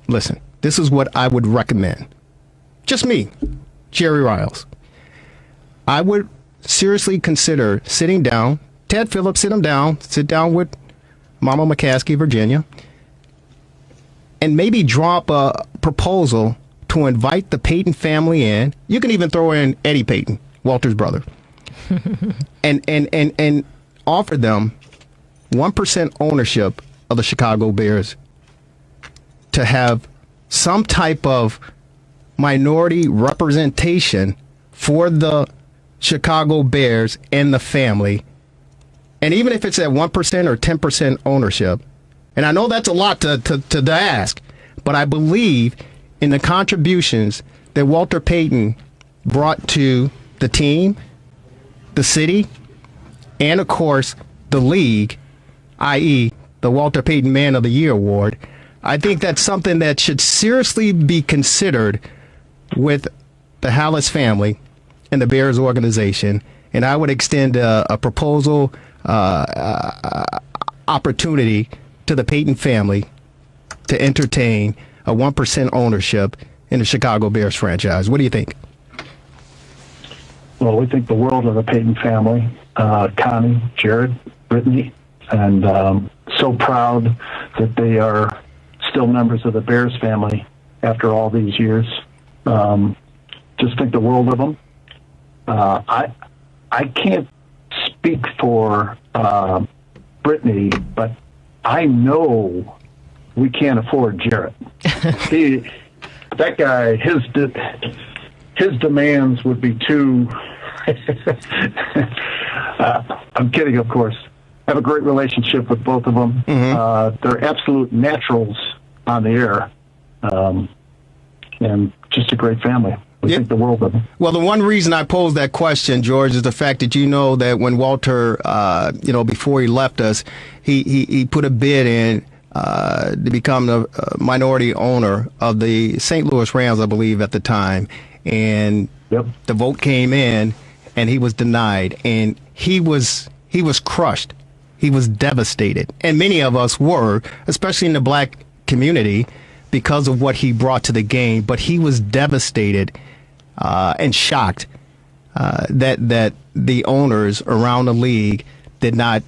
listen, this is what I would recommend. Just me, Jerry Riles. I would seriously consider sitting down, Ted Phillips, sit down with Mama McCaskey, Virginia, and maybe drop a proposal to invite the Payton family in. You can even throw in Eddie Payton, Walter's brother, and offer them 1% ownership of the Chicago Bears to have some type of minority representation for the Chicago Bears and the family. And even if it's at 1% or 10% ownership, and I know that's a lot to ask, but I believe in the contributions that Walter Payton brought to the team, the city, and of course the league, i.e. the Walter Payton Man of the Year Award. I think that's something that should seriously be considered with the Halas family and the Bears organization. And I would extend a proposal opportunity to the Payton family to entertain a 1% ownership in the Chicago Bears franchise. What do you think? Well, we think the world of the Payton family, Connie, Jared, Brittany, and so proud that they are still members of the Bears family after all these years. Just think the world of them. I can't speak for Brittany, but I know we can't afford Jarrett. That guy, his demands would be too. I'm kidding, of course. I have a great relationship with both of them. Mm-hmm. They're absolute naturals on the air, and just a great family. We think the world of them. Well, the one reason I posed that question, George, is the fact that you know that when Walter, before he left us, he put a bid in to become the minority owner of the St. Louis Rams, I believe, at the time. And the vote came in, and he was denied. And he was crushed. He was devastated. And many of us were, especially in the black community, because of what he brought to the game. But he was devastated and shocked that the owners around the league did not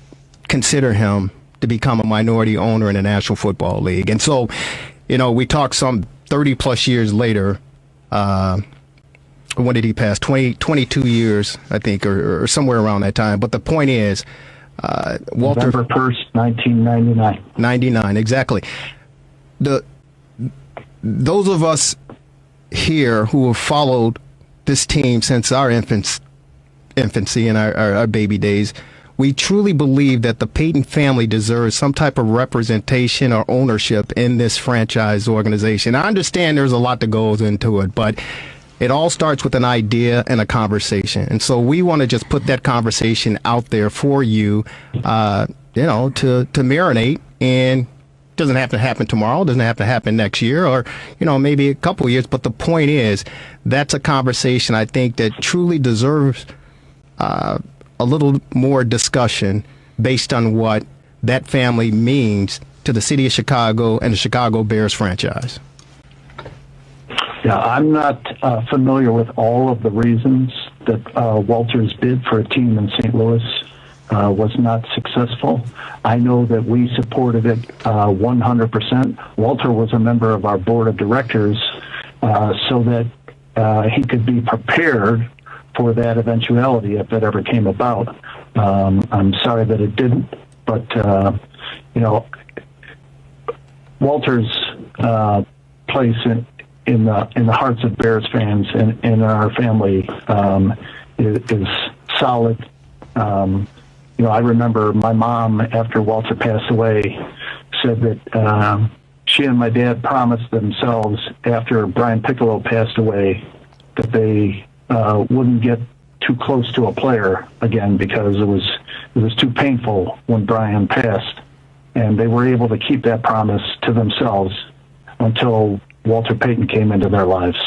consider him to become a minority owner in the National Football League. And so, we talk some 30 plus years later. When did he pass? 22 years, I think, or somewhere around that time. But the point is, Walter. November 1st, 1999. 99, exactly. Those of us here who have followed this team since our infants infancy and our baby days, we truly believe that the Payton family deserves some type of representation or ownership in this franchise organization. I understand there's a lot that goes into it, but it all starts with an idea and a conversation. And so we want to just put that conversation out there for you, to marinate. And it doesn't have to happen tomorrow, doesn't have to happen next year, or, maybe a couple of years. But the point is, that's a conversation I think that truly deserves a little more discussion based on what that family means to the city of Chicago and the Chicago Bears franchise. Yeah, I'm not familiar with all of the reasons that Walter's bid for a team in St. Louis was not successful. I know that we supported it 100%. Walter was a member of our board of directors so that he could be prepared for that eventuality if it ever came about. I'm sorry that it didn't, but Walter's place in the hearts of Bears fans and in our family is solid. I remember my mom, after Walter passed away, said that she and my dad promised themselves after Brian Piccolo passed away that they wouldn't get too close to a player again because it was too painful when Brian passed, and they were able to keep that promise to themselves until Walter Payton came into their lives.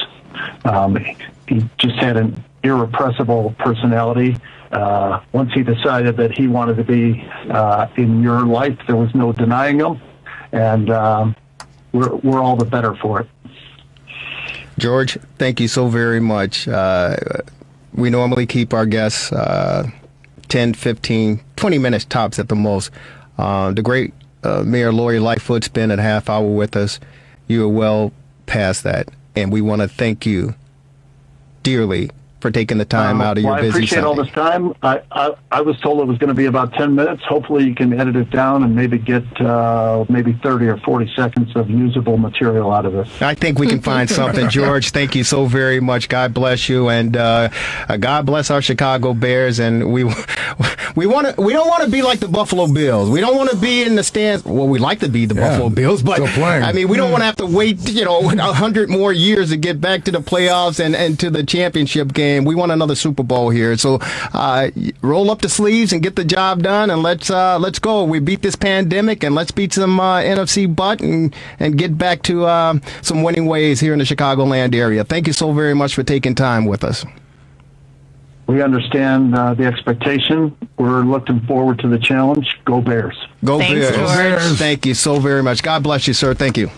He just had an irrepressible personality. Once he decided that he wanted to be in your life, there was no denying him, and we're all the better for it. George, thank you so very much. We normally keep our guests 10, 15, 20 minutes tops at the most. The great Mayor Lori Lightfoot's been a half hour with us. You are well past that, and we want to thank you dearly for taking the time out of your busy I appreciate Sunday. all this time. I was told it was going to be about 10 minutes. Hopefully you can edit it down and maybe get maybe 30 or 40 seconds of usable material out of this. I think we can find something, George. Thank you so very much. God bless you, and God bless our Chicago Bears. And we don't want to be like the Buffalo Bills. We don't want to be in the stands. Well, we like to be the Buffalo Bills, but I mean, we don't want to have to wait 100 more years to get back to the playoffs and to the championship game. We want another Super Bowl here. So roll up the sleeves and get the job done, and let's go. We beat this pandemic, and let's beat some NFC butt and get back to some winning ways here in the Chicagoland area. Thank you so very much for taking time with us. We understand the expectation. We're looking forward to the challenge. Go Bears. Go Thanks, Bears. George. Thank you so very much. God bless you, sir. Thank you.